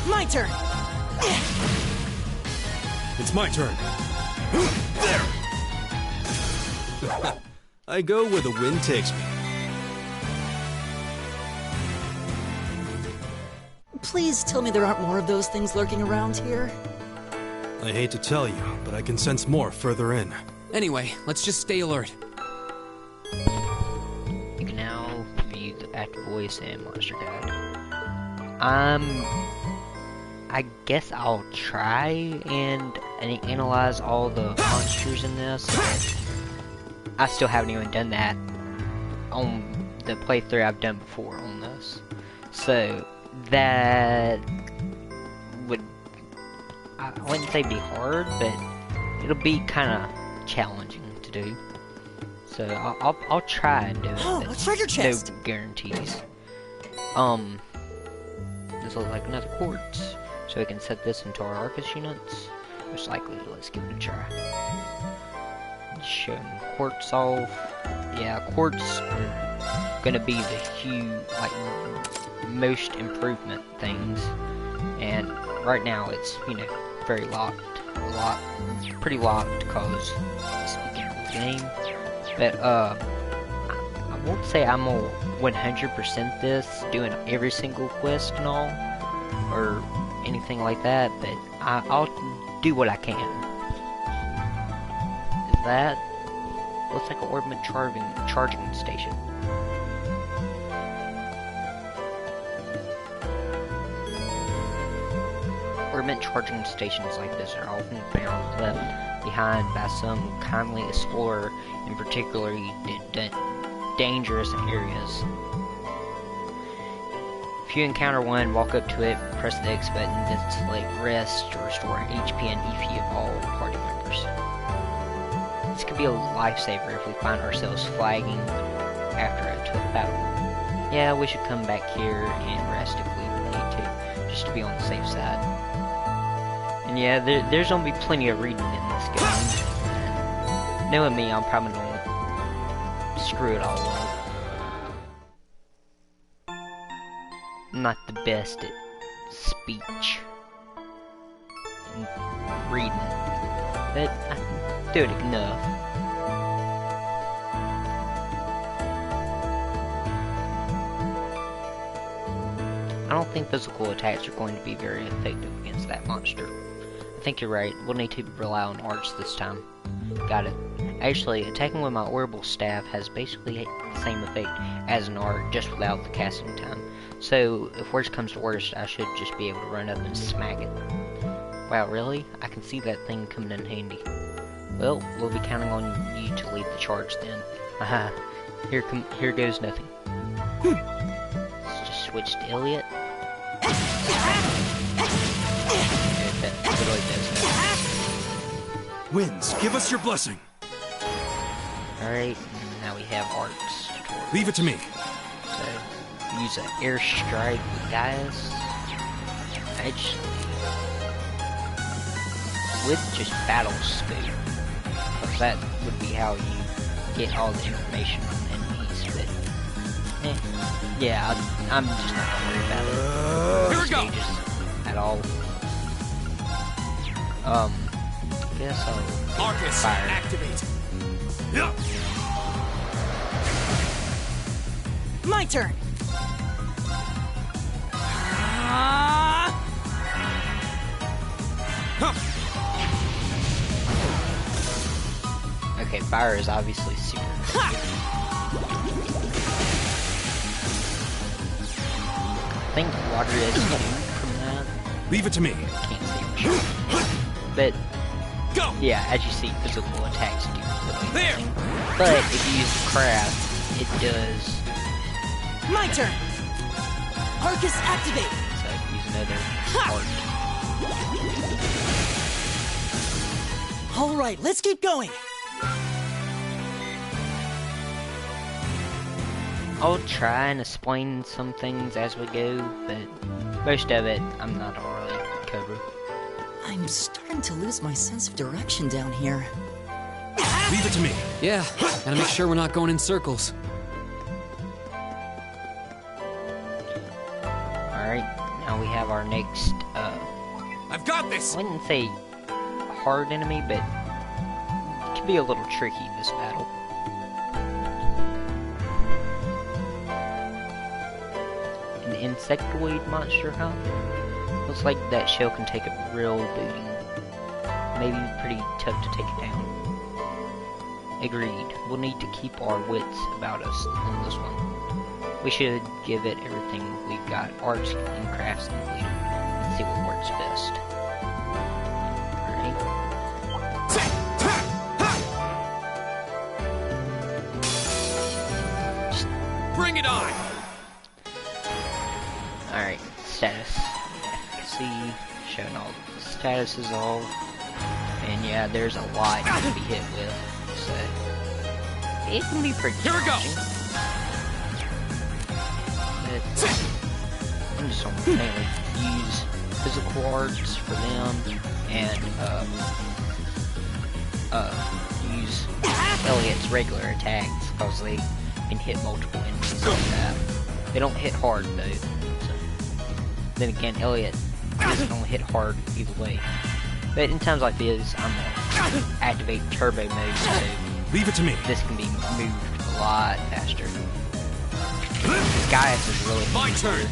My turn! It's my turn. There! I go where the wind takes me. Please tell me there aren't more of those things lurking around here. I hate to tell you, but I can sense more further in. Anyway, let's just stay alert. You can now view the active voice and monster guide. I guess I'll try and analyze all the monsters in this, but I still haven't even done that on the playthrough I've done before on this. So, that would, I wouldn't say be hard, but it'll be kind of challenging to do. So, I'll try and do it. Oh, a treasure chest! No guarantees. This looks like another quartz. So we can set this into our Arcus units. Most likely, let's give it a try. Show them quartz off. Yeah, quartz are gonna be the huge, like, most improvement things. And right now it's, you know, very locked. Pretty locked because it's the beginning of the game. But, I won't say I'm a 100% this, doing every single quest and all, or anything like that, but I'll do what I can. Is that? Looks like an orbit charging station. Orbit charging stations like this are often found left behind by some kindly explorer in particularly dangerous areas. If you encounter one, walk up to it, press the X button, then select rest to restore HP and EP of all party members. This could be a lifesaver if we find ourselves flagging after a tough battle. Yeah, we should come back here and rest if we need to, just to be on the safe side. And yeah, there's gonna be plenty of reading in this game. And knowing me, I'm probably gonna screw it all up. I'm not the best at speech and reading, but I can do it enough. don't think physical attacks are going to be very effective against that monster. I think you're right. We'll need to rely on arts this time. Got it. Actually, attacking with my orbital staff has basically the same effect as an art, just without the casting time. So, if worst comes to worst, I should just be able to run up and smack it. Wow, really? I can see that thing coming in handy. Well, we'll be counting on you to lead the charge then. Haha. Here goes nothing. Let's just switch to Elliot. That literally does nothing. Winds, give us your blessing. Alright, now we have arts. Leave it to me. So, use an airstrike, guys. Actually, with just battle scope. Because that would be how you get all the information from enemies, but yeah, I'm just not gonna worry about it. Here we go. At all. Guess I'll Arcus, fire. activate. Yeah. My turn. Okay, fire is obviously super. I think water is immune from that. Leave it to me. Can't say for sure. But go. Yeah, as you see, physical attacks do literally nothing. But if you use the craft, it does. My turn. Arcus, activate. So use another art. All right, let's keep going. I'll try and explain some things as we go, but most of it I'm not really cover. I'm starting to lose my sense of direction down here. Leave it to me. Yeah, gotta make sure we're not going in circles. Alright, now we have our next, I've got this! I wouldn't say hard enemy, but it can be a little tricky, this battle. An insectoid monster, huh? Looks like that shell can take a real beating. Maybe pretty tough to take it down. Agreed. We'll need to keep our wits about us on this one. We should give it everything we've got. Arts and crafts completed. Let's see what works best. Alright. Bring it on! Alright, status. Efficacy, showing all the statuses all. And yeah, there's a lot to be hit with, so it can be pretty challenging. I'm just gonna mainly use physical arts for them, and use Elliot's regular attacks, because they can hit multiple enemies like that. They don't hit hard though. Then again, Elliot doesn't only hit hard either way. But in times like this, I'm gonna activate turbo mode, so leave it to me. This can be moved a lot faster. Gaius is really my turn.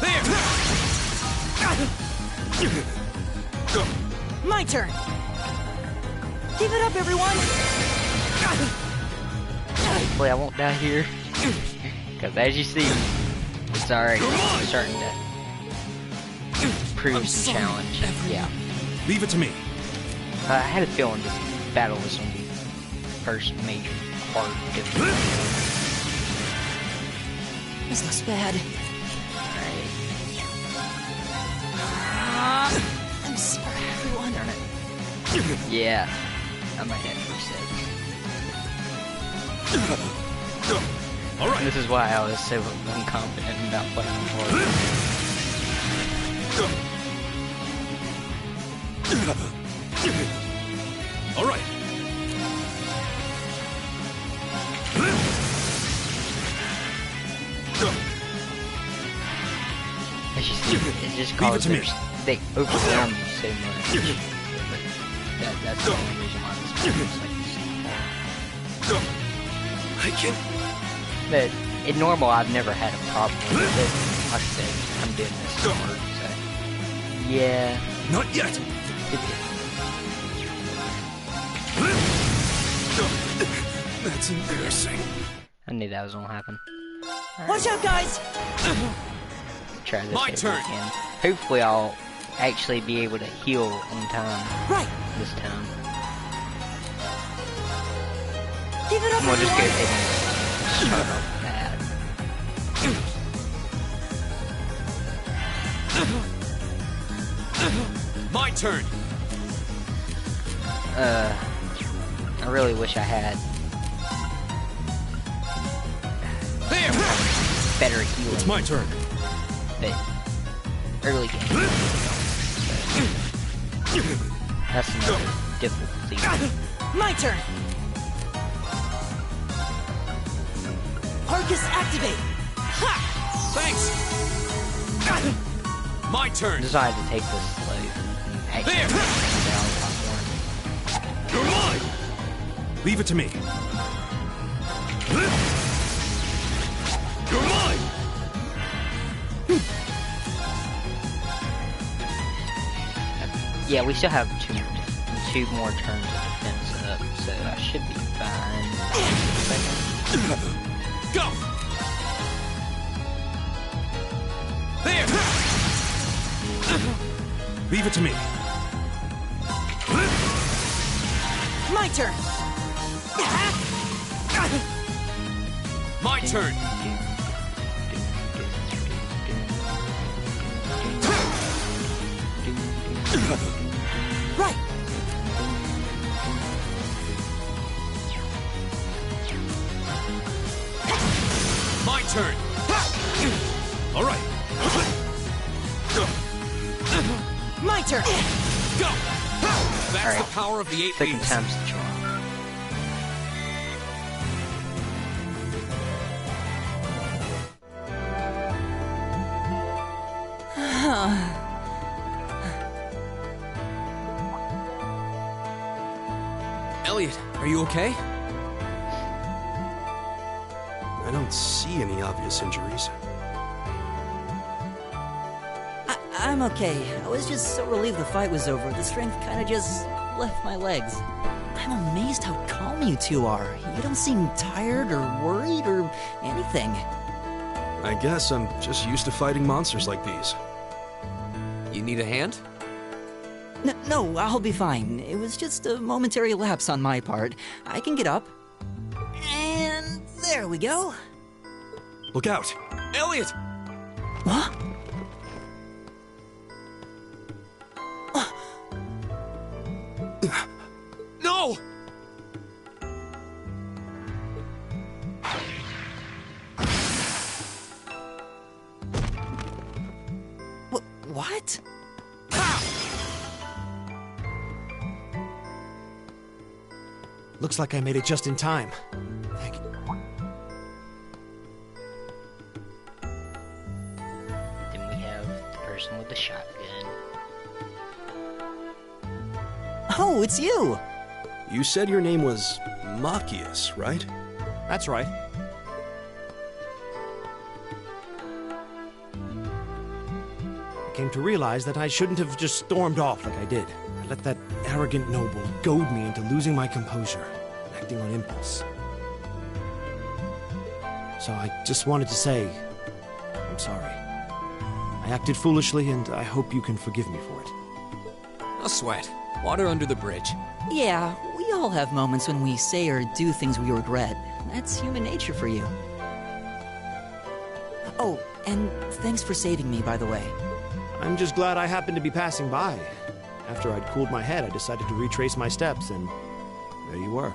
There. My turn. Give it up, everyone. Hopefully, I won't die here, because as you see, it's already starting to prove some challenge. Yeah. Leave it to me. I had a feeling this battle was going to be the first major hard difficulty. This looks bad. Alright. I'm sorry, everyone. Yeah. I might have to reset. Alright. This is why I was so unconfident about playing hard. Alright. As you see, it just causes they overwhelm you so much. But that's the only reason why this battle is like this. I can. But in normal, I've never had a problem with it. like I said, I'm doing this hard, so yeah. Not yet. That's embarrassing. I knew that was gonna happen. Watch out, guys! Try this My if turn. we can. Hopefully I'll actually be able to heal in time. Right. This time. Give it up, We'll just go everyone. ahead and start off bad. My turn. I really wish I had better healing. It's my turn. But early game. That's another difficulty. My turn. Arcus activate. Thanks. My turn. Decided to take this slow. There. You're mine. Leave it to me. You're mine. Yeah, we still have two more turns of defense up, so I should be fine. Go. There. Leave it to me. My turn. My turn. Right. My turn. All right. My turn. Go. That's Alright. the power of the 8 Second leaves. time's the charm. Elliot, are you okay? I don't see any obvious injuries. I'm okay. I was just so relieved the fight was over. The strength kind of just left my legs. I'm amazed how calm you two are. You don't seem tired or worried or anything. I guess I'm just used to fighting monsters like these. You need a hand? No, I'll be fine. It was just a momentary lapse on my part. I can get up. And there we go. Look out! Elliot! What? No! What? Looks like I made it just in time. Then we have the person with the shotgun. Oh, it's you! You said your name was Machias, right? That's right. I came to realize that I shouldn't have just stormed off like I did. I let that arrogant noble goad me into losing my composure, acting on impulse. So I just wanted to say, I'm sorry. I acted foolishly, and I hope you can forgive me for it. No sweat. Water under the bridge. Yeah, we all have moments when we say or do things we regret. That's human nature for you. Oh, and thanks for saving me, by the way. I'm just glad I happened to be passing by. After I'd cooled my head, I decided to retrace my steps, and there you were.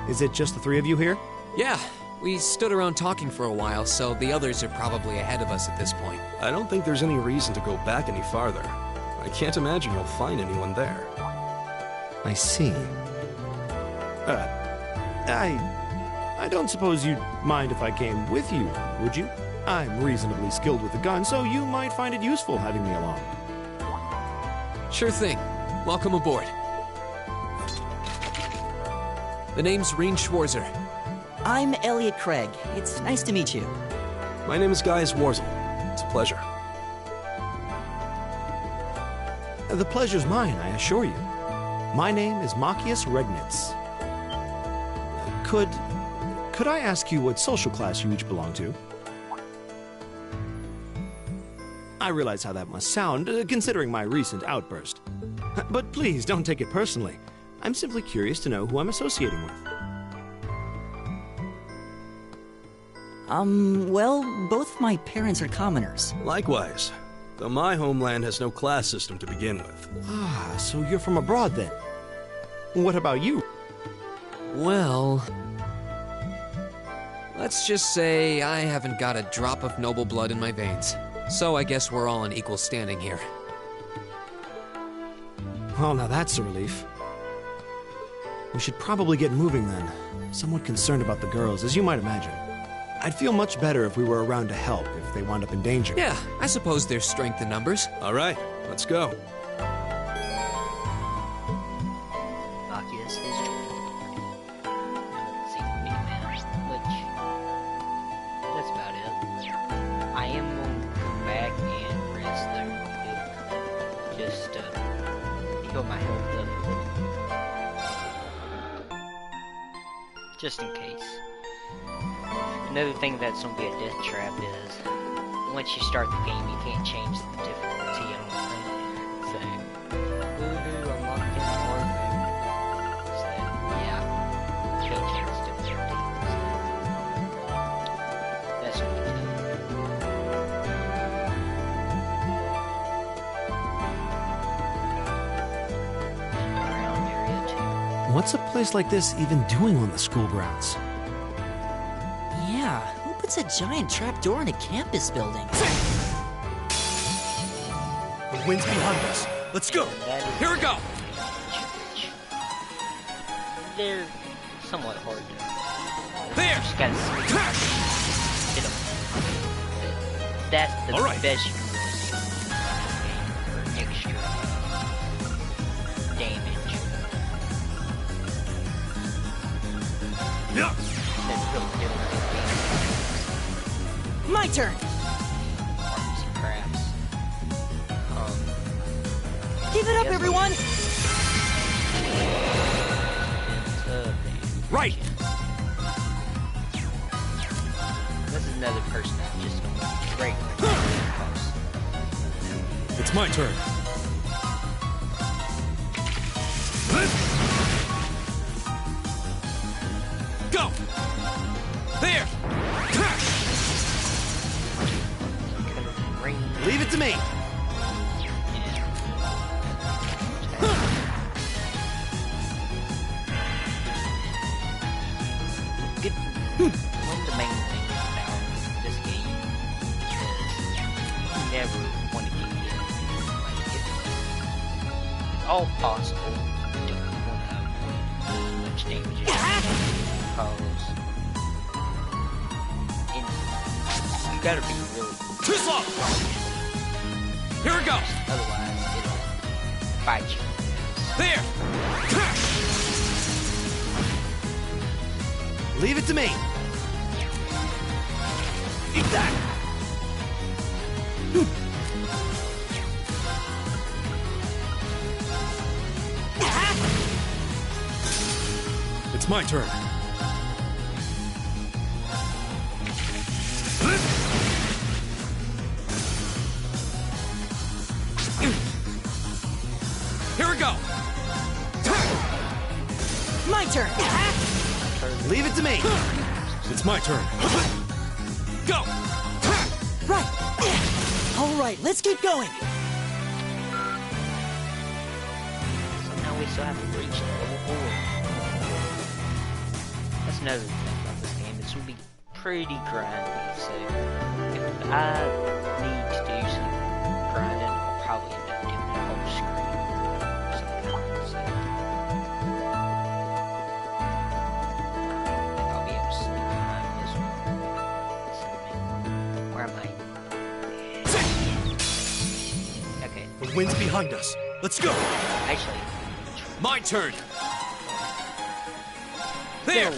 Is it just the three of you here? Yeah, we stood around talking for a while, so the others are probably ahead of us at this point. I don't think there's any reason to go back any farther. I can't imagine you'll find anyone there. I see. I don't suppose you'd mind if I came with you, would you? I'm reasonably skilled with a gun, so you might find it useful having me along. Sure thing. Welcome aboard. The name's Reen Schwarzer. I'm Elliot Craig. It's nice to meet you. My name is Gaius Warzel. It's a pleasure. The pleasure's mine, I assure you. My name is Machias Regnitz. Could I ask you what social class you each belong to? I realize how that must sound, considering my recent outburst. But please, don't take it personally. I'm simply curious to know who I'm associating with. Well, both my parents are commoners. Likewise, though my homeland has no class system to begin with. Ah, so you're from abroad then? What about you? Well, let's just say I haven't got a drop of noble blood in my veins. So I guess we're all in equal standing here. Oh, now that's a relief. We should probably get moving then. Somewhat concerned about the girls, as you might imagine. I'd feel much better if we were around to help if they wound up in danger. Yeah, I suppose there's strength in numbers. All right, let's go. Machias is joined. See Miniman, which that's about it. I am going to come back and rest there real quick. Just heal my health up. Just in case. Another thing that's gonna be a death trap is once you start the game, you can't change the difficulty. I don't think. So, voodoo unlocked in warfare. So, yeah, can't change the difficulty. So, that's what we do. Around area 2. What's a place like this even doing on the school grounds? Yeah, who puts a giant trapdoor in a campus building? The wind's behind us. Let's go. Here we go. They're somewhat hard to. There. Just gotta hit them. That's the best you can really do for extra damage. Yeah. That's really different. My turn! Arms and crafts. Give it up, everyone! Right! This is another person that's just going to be great. It's my turn. Go! There! Leave it to me! One of the main things about this game is you never want to get hit. Like, it's all possible. You don't want to do as much damage as you can because you gotta be really too slow! Here it goes! Otherwise, it'll bite you. There! Leave it to me! Eat that! It's my turn. Here we go! My turn! Leave it to me! It's my turn. Go! Right! Alright, let's keep going! So now we still haven't reached level 4. That's another thing about this game. It's gonna be pretty grindy, so if I need to do some grinding, I'll probably end up doing it on screen. So I'll be able to sneak behind this one. Where am I? Okay. The wind's behind us. Let's go! Actually, my turn! There!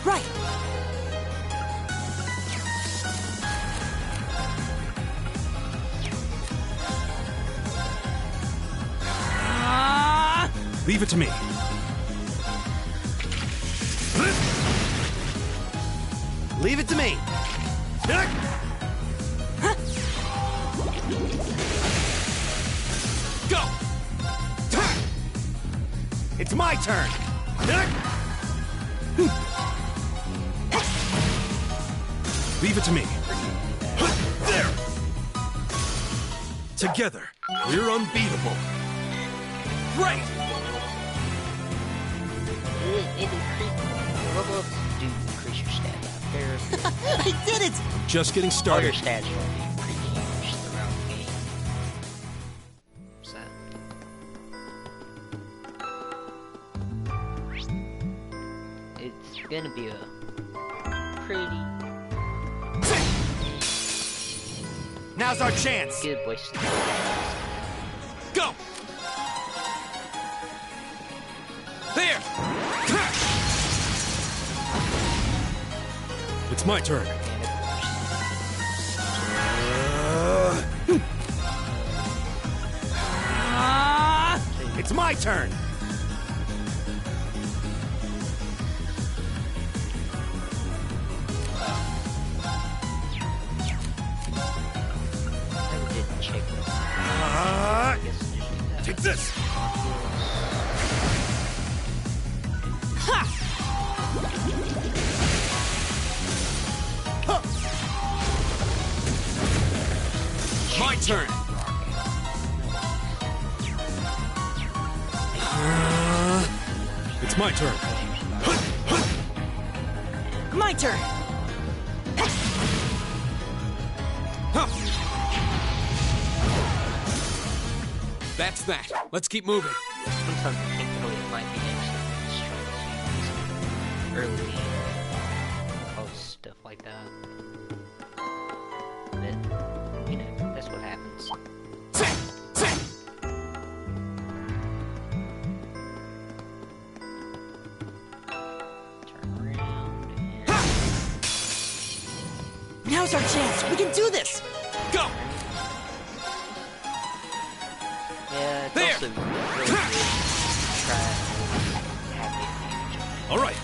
Right! Leave it to me. Leave it to me. Go! It's my turn. Leave it to me. There! Together, we're unbeatable. Great! Level ups do increase your stats out there. I did it! Just getting All started. your stats will be increased throughout the game. So. It's gonna be a pretty Now's our chance. good waste of Go! There! It's my turn. It's my turn. I didn't check this. Take this. My turn. It's my turn. My turn! That's that. Let's keep moving. Sometimes technically it might be actually early game. Post stuff like that. But, you know, that's what happens. Turn around and... Now's our chance! We can do this! Go! Yeah, it's There. also really good to try and have the advantage. All right.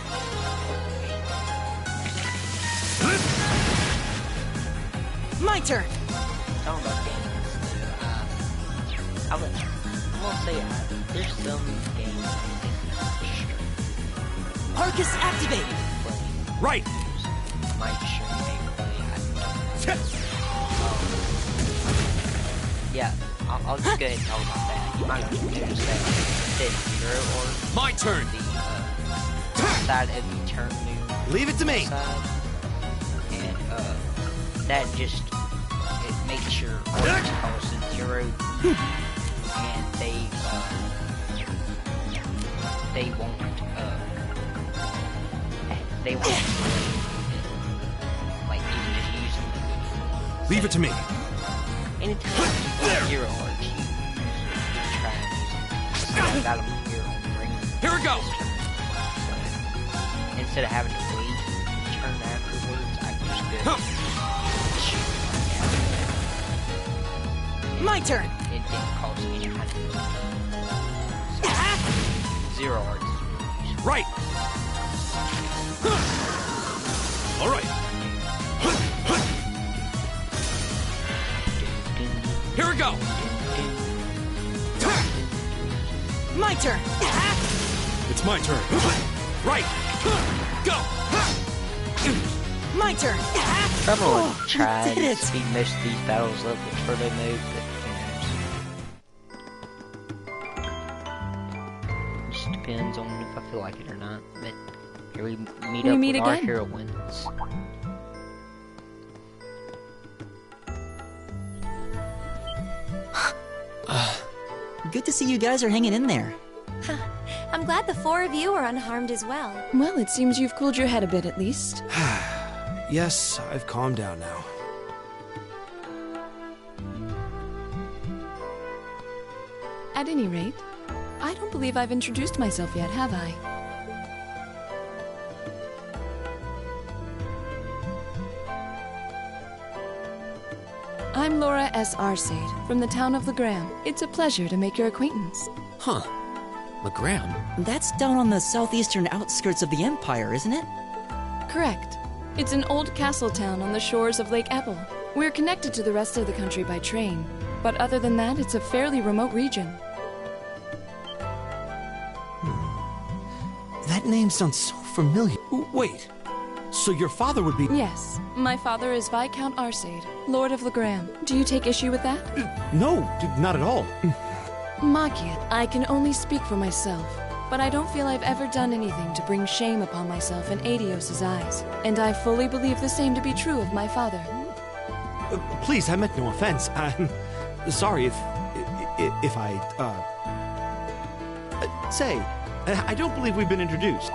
My turn! Talking about games, I won't say there's some games I think Arcus activated! Right. might show you play. Yeah, I'll just go ahead and talk about that. You might notice that it says 0 or My turn. the side of the turn move. Leave it to me. Side, and that just it makes your orders cost 0, and they won't like even use them. Leave it to me. Anytime you play 0 hearts, you try and use them. So I got them here on the ring. Here we go. Instead of having to wait turn afterwards, I can just go shoot My turn! It didn't cost me any money. So, 0 hearts is really useful. Right. All right. Here we go. My turn! It's my turn. Right. Go. My turn. Probably try did to it. speed most of these battles up with Turbo mode, but who knows. Just depends on if I feel like it or not. But here we meet up with our again. heroines. Good to see you guys are hanging in there. I'm glad the four of you are unharmed as well. Well, it seems you've cooled your head a bit at least. Yes, I've calmed down now. At any rate, I don't believe I've introduced myself yet, have I? I'm Laura S. Arcade, from the town of Legram. It's a pleasure to make your acquaintance. Huh. Legram? That's down on the southeastern outskirts of the Empire, isn't it? Correct. It's an old castle town on the shores of Lake Ebble. We're connected to the rest of the country by train, but other than that, it's a fairly remote region. That name sounds so familiar. Wait, so your father would be... Yes, my father is Viscount Arcade, Lord of Legram. Do you take issue with that? No, not at all. Makia, I can only speak for myself, but I don't feel I've ever done anything to bring shame upon myself in Adios' eyes, and I fully believe the same to be true of my father. Please, I meant no offense. I'm sorry if I, say, I don't believe we've been introduced.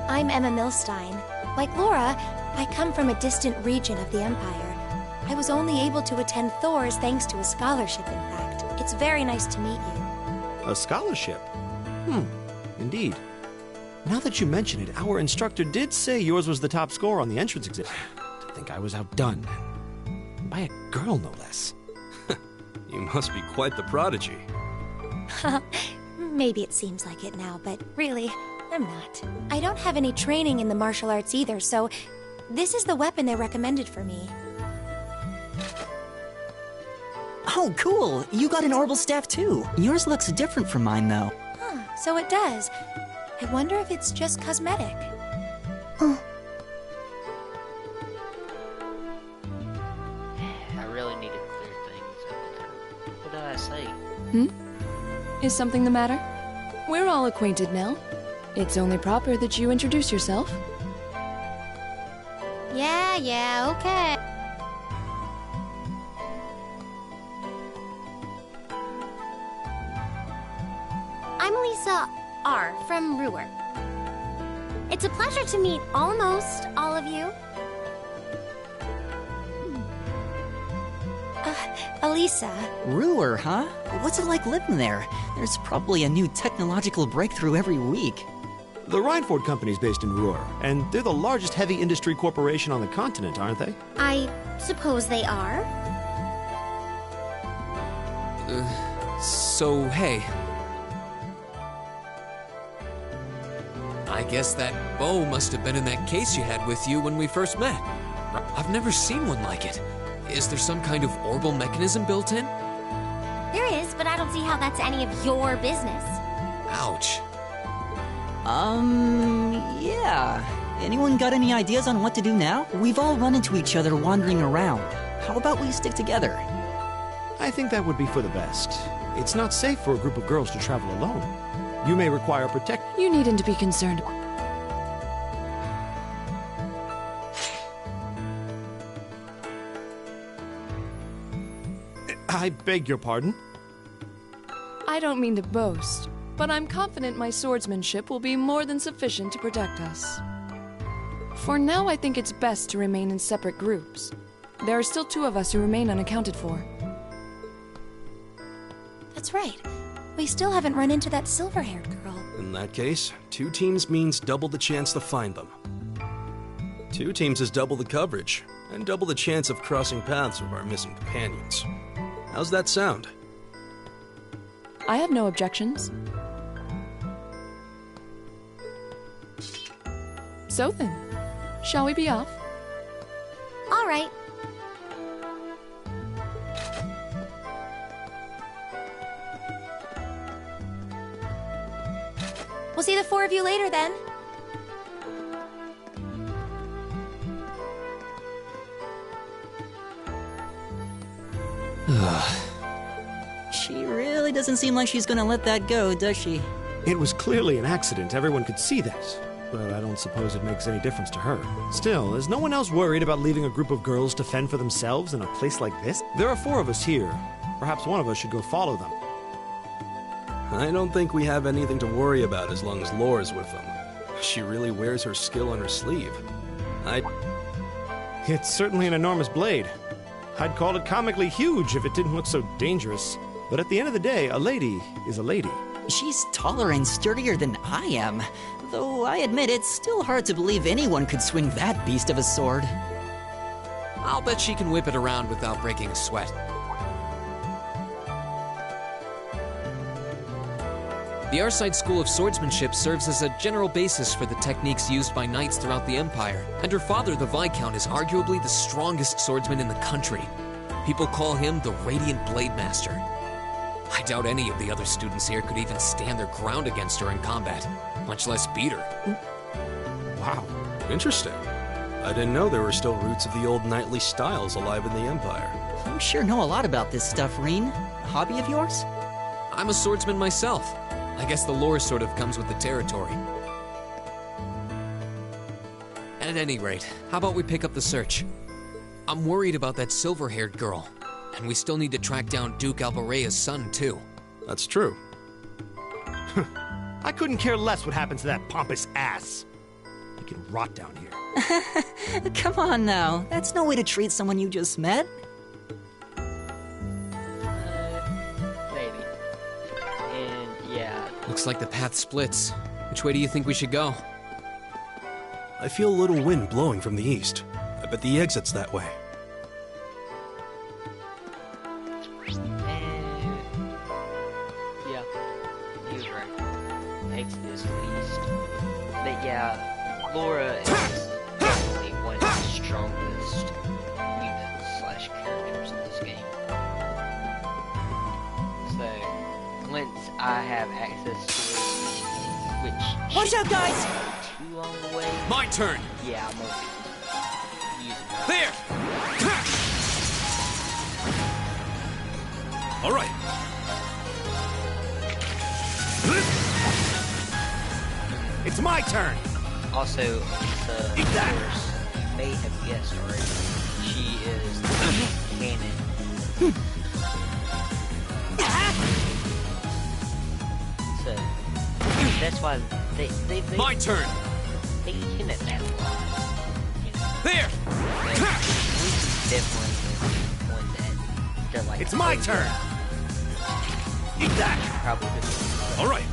I'm Emma Milstein. Like Laura, I come from a distant region of the Empire. I was only able to attend Thor's thanks to a scholarship, in fact. It's very nice to meet you. A scholarship? Indeed. Now that you mention it, our instructor did say yours was the top score on the entrance exam. To think I was outdone. By a girl, no less. You must be quite the prodigy. Maybe it seems like it now, but really, I'm not. I don't have any training in the martial arts either, so this is the weapon they recommended for me. Oh, cool! You got an orbital staff too. Yours looks different from mine, though. Huh, so it does. I wonder if it's just cosmetic. I really need to clear things up. What did I say? Is something the matter? We're all acquainted now. It's only proper that you introduce yourself. Yeah, okay. I'm Lisa R. from Ruhr. It's a pleasure to meet almost all of you. Elisa. Ruhr, huh? What's it like living there? There's probably a new technological breakthrough every week. The Reinford Company's based in Ruhr, and they're the largest heavy industry corporation on the continent, aren't they? I suppose they are. So, hey. I guess that bow must have been in that case you had with you when we first met. I've never seen one like it. Is there some kind of orbital mechanism built in? There is, but I don't see how that's any of your business. Ouch. Yeah. Anyone got any ideas on what to do now? We've all run into each other wandering around. How about we stick together? I think that would be for the best. It's not safe for a group of girls to travel alone. You may require protection. You needn't to be concerned. I beg your pardon? I don't mean to boast, but I'm confident my swordsmanship will be more than sufficient to protect us. For now, I think it's best to remain in separate groups. There are still 2 of us who remain unaccounted for. That's right. We still haven't run into that silver-haired girl. In that case, 2 teams means double the chance to find them. 2 teams is double the coverage, and double the chance of crossing paths with our missing companions. How's that sound? I have no objections. So then, shall we be off? All right. We'll see the 4 of you later then. She really doesn't seem like she's gonna let that go, does she? It was clearly an accident. Everyone could see that. But I don't suppose it makes any difference to her. Still, is no one else worried about leaving a group of girls to fend for themselves in a place like this? There are 4 of us here. Perhaps one of us should go follow them. I don't think we have anything to worry about as long as Laura's with them. She really wears her skill on her sleeve. It's certainly an enormous blade. I'd call it comically huge if it didn't look so dangerous. But at the end of the day, a lady is a lady. She's taller and sturdier than I am. Though I admit it's still hard to believe anyone could swing that beast of a sword. I'll bet she can whip it around without breaking a sweat. The Arcite School of Swordsmanship serves as a general basis for the techniques used by knights throughout the Empire, and her father, the Viscount, is arguably the strongest swordsman in the country. People call him the Radiant Blade Master. I doubt any of the other students here could even stand their ground against her in combat, much less beat her. Wow, interesting. I didn't know there were still roots of the old knightly styles alive in the Empire. You sure know a lot about this stuff, Reen. A hobby of yours? I'm a swordsman myself. I guess the lore sort of comes with the territory. At any rate, how about we pick up the search? I'm worried about that silver-haired girl, and we still need to track down Duke Alvarea's son, too. That's true. I couldn't care less what happens to that pompous ass. He can rot down here. Come on now, that's no way to treat someone you just met. Maybe. And yeah. Looks like the path splits. Which way do you think we should go? I feel a little wind blowing from the east. I bet the exit's that way. Yeah, he was right. Exit is east. But yeah, Laura is definitely one of the strongest units / characters in this game. So, once I have access to it, which Watch out, guys! too long a way. My turn! Yeah, I'm gonna be using her. There! All right. It's my turn! Also, of course, you may have guessed already, she is the cannon. So, that's why they My turn! They hint at that a lot. You know? There! Lucy's definitely the one that they're like, It's my oh, turn! yeah. Eat that! Probably the All right.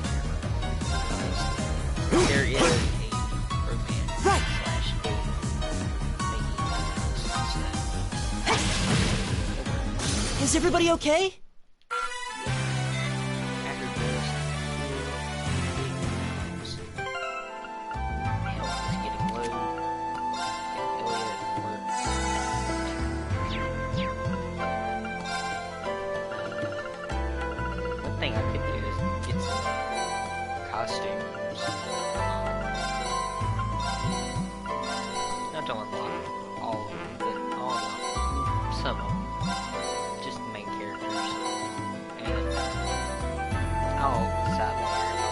there is a romance / dating thingy. Is everybody okay? After this, health is getting low. One thing I could do is get some costumes. Not to unlock all of them, but I'll unlock some of them. Just the main characters. And I'll decide later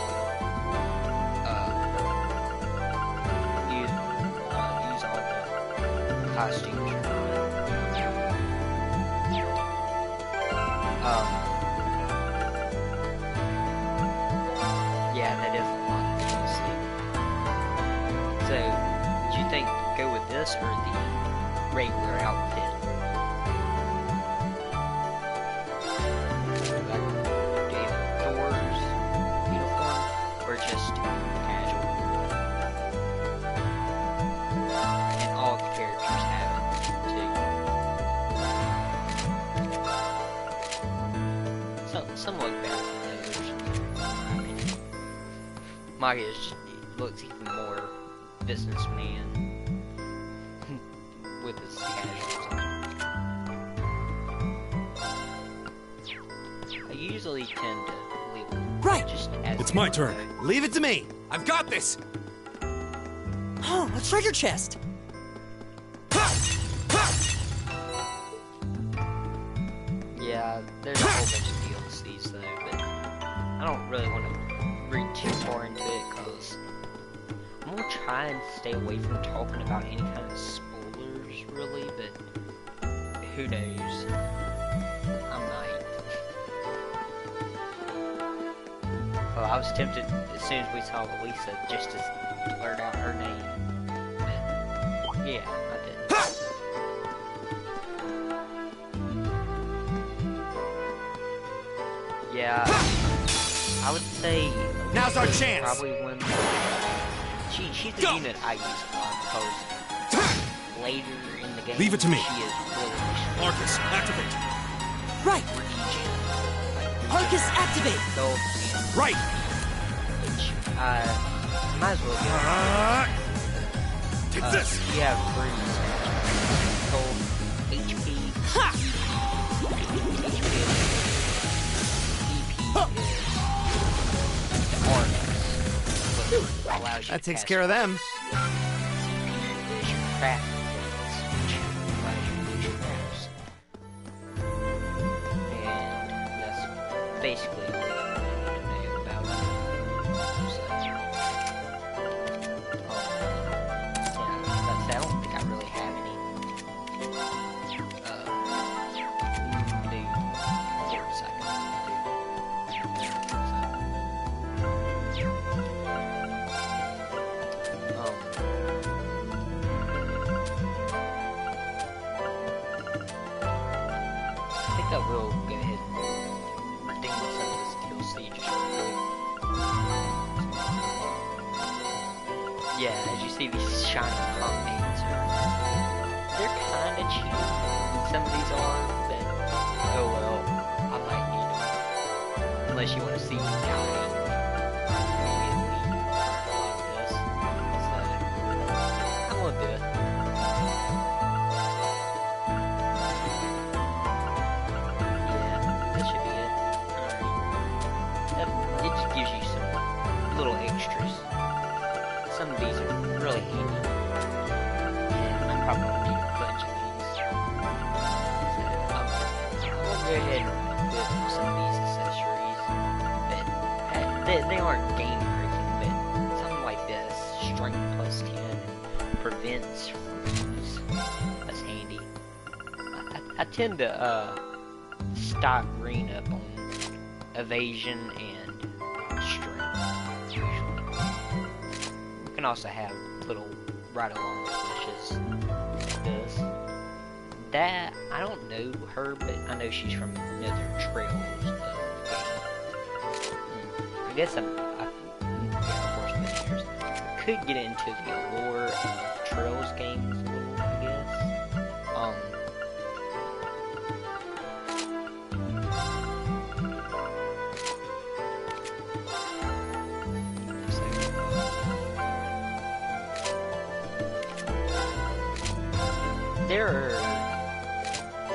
use all the costumes. Yeah, that is a lot, honestly. So, do you think go with this or the regular outfit? Like, David Thor's uniform, or just casual? And all the characters have it, too. Some look better than others. I mean, Maya looks even more businessman with his casuals on. I usually tend to leave them just as It's my turn. Leave it to me! I've got this! Oh, a treasure chest! Yeah, there's a whole bunch of DLCs though, but I don't really want to read too far into it because I'm gonna try and stay away from talking about any kind of spoilers, really, but who knows? I might. Well, I was tempted as soon as we saw Elisa just to blurt out her name, but yeah, I didn't. Yeah, I would say Now's our Elisa's chance. Probably one. She's the unit I use a lot because later in the game, Leave it to me. she is really Arcus, activate. Right. Arcus, activate. So, Right. which, might as well Take this. You have Bruce. So, HP. Ha! That takes care of them. And that's basically all I know about it. That's it. I don't think I really have any new thoughts I can I think I will go ahead and redeem some of this DLC just real quick. Yeah, as you see, these shiny pomades they're kind of cheap. Some of these are, but oh well, I might need them. Unless you want to see me die immediately like this. So, I'm gonna do it. That should be it. Alright. It just gives you some little extras. Some of these are really handy. And I'm probably going to need a bunch of these. So, I'm going to go ahead and equip some of these accessories. But they aren't game breaking, but something like this, strength plus 10 and prevents freeze. That's handy. I tend to, stock green up on evasion and strength usually. We can also have little ride-along slashes like this. That I don't know her, but I know she's from Nether Trails of game. I guess yeah, of course, many years. Could get into the allure of Trails games a little, I guess. There are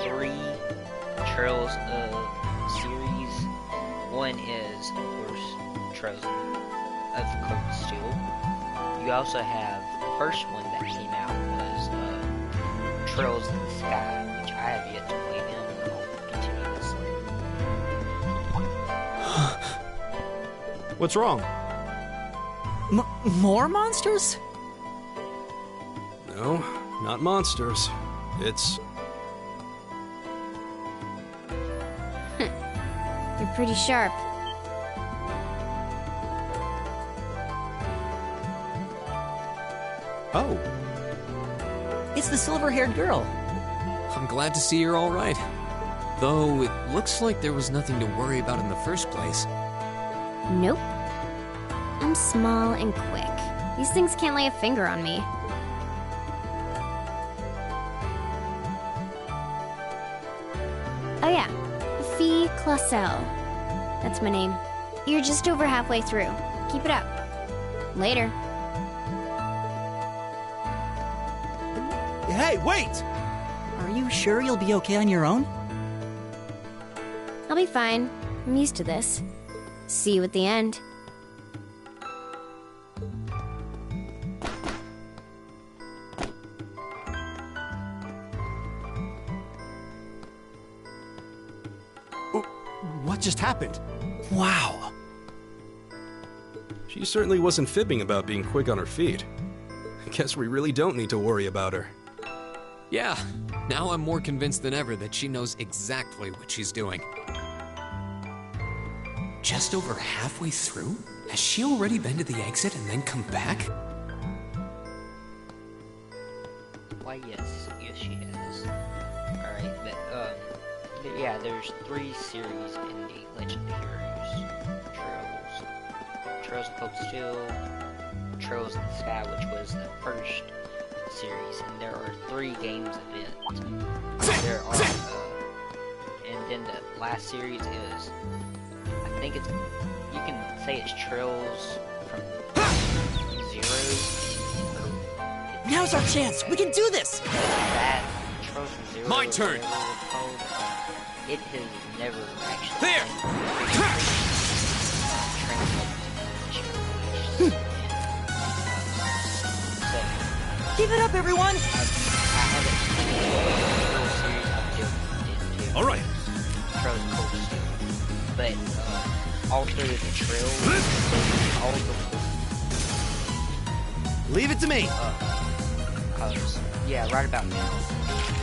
3 Trails of series. One is, of course, Trails of Cold Steel. You also have the first one that came out was Trails in the Sky, which I have yet to play them, and I'll continue this later. What's wrong? More monsters? No, not monsters. It's... You're pretty sharp. Oh. It's the silver-haired girl. I'm glad to see you're all right. Though it looks like there was nothing to worry about in the first place. Nope. I'm small and quick. These things can't lay a finger on me. Oh yeah, Fee Clausel. That's my name. You're just over halfway through. Keep it up. Later. Hey, wait! Are you sure you'll be okay on your own? I'll be fine. I'm used to this. See you at the end. What just happened? Wow. She certainly wasn't fibbing about being quick on her feet. Guess we really don't need to worry about her. Yeah, now I'm more convinced than ever that she knows exactly what she's doing. Just over halfway through? Has she already been to the exit and then come back? Why, yes, she has. Alright, but, yeah, there's 3 series in the Legend of Heroes Trails. Trails of Cold Steel, Trails in the Sky, which was the first series, and there are 3 games of it. There are, and then the last series is, I think it's, you can say it's Trails from Zero. Now's our chance. We can do this. That Trails from Zero. My turn. It has never actually. There. Keep it up, everyone. All right. Trails cool stuff. But all 3 of the trails, all the Leave it to me. yeah, right about now,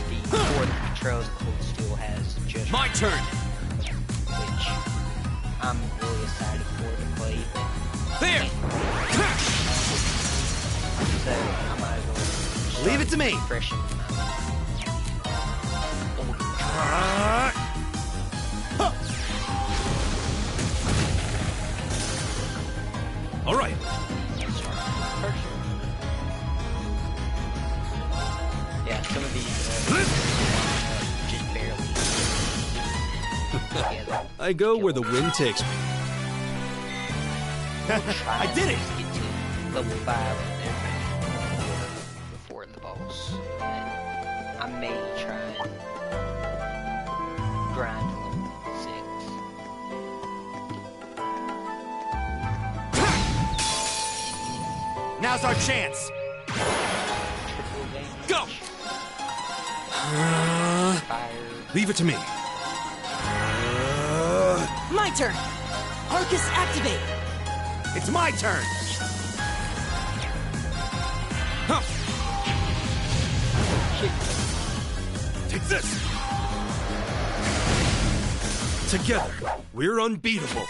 the 4th Trails Cold Steel has just my turn, which I'm really excited for to play. There. So I might as well leave it to me. Freshen All right. Yeah, some of these just barely together. I go where the wind takes me. I did it! Get to level 5 and everything before the boss. And I may try and grind to level 6. Now's our chance. Go! Leave it to me. My turn. Arcus, activate. It's my turn. Huh. Take this. Together, we're unbeatable.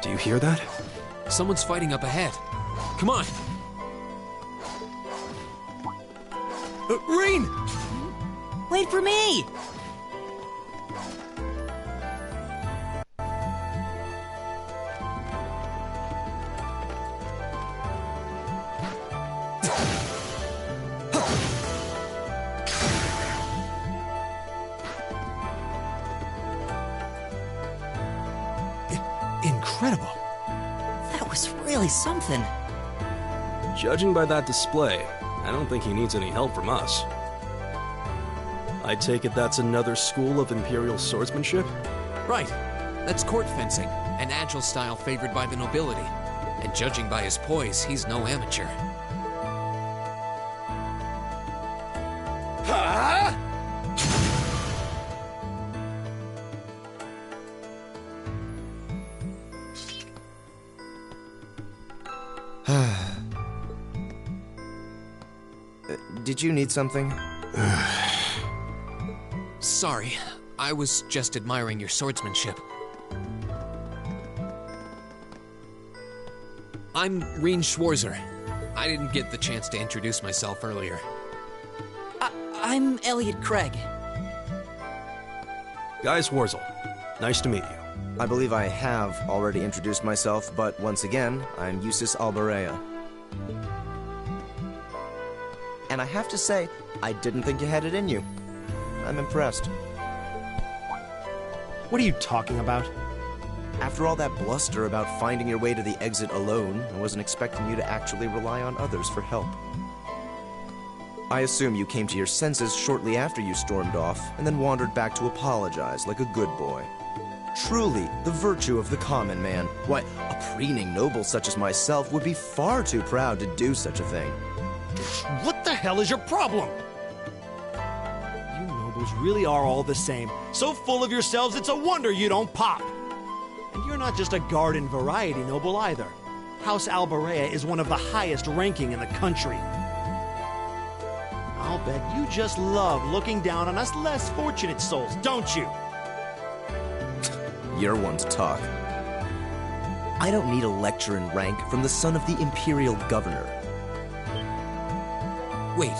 Do you hear that? Someone's fighting up ahead. Come on. Rain! Wait for me! Incredible. That was really something. Judging by that display, I don't think he needs any help from us. I take it that's another school of Imperial swordsmanship? Right. That's court fencing, an agile style favored by the nobility. And judging by his poise, he's no amateur. Did you need something? Sorry, I was just admiring your swordsmanship. I'm Reen Schwarzer. I didn't get the chance to introduce myself earlier. I'm Elliot Craig. Guy Schwarzel. Nice to meet you. I believe I have already introduced myself, but once again, I'm Eustace Alberea. And I have to say, I didn't think you had it in you. I'm impressed. What are you talking about? After all that bluster about finding your way to the exit alone, I wasn't expecting you to actually rely on others for help. I assume you came to your senses shortly after you stormed off, and then wandered back to apologize like a good boy. Truly, the virtue of the common man. Why, a preening noble such as myself would be far too proud to do such a thing. What the hell is your problem? You nobles really are all the same. So full of yourselves, it's a wonder you don't pop. And you're not just a garden variety noble either. House Alberea is one of the highest ranking in the country. I'll bet you just love looking down on us less fortunate souls, don't you? You're one to talk. I don't need a lecture in rank from the son of the Imperial Governor. Wait,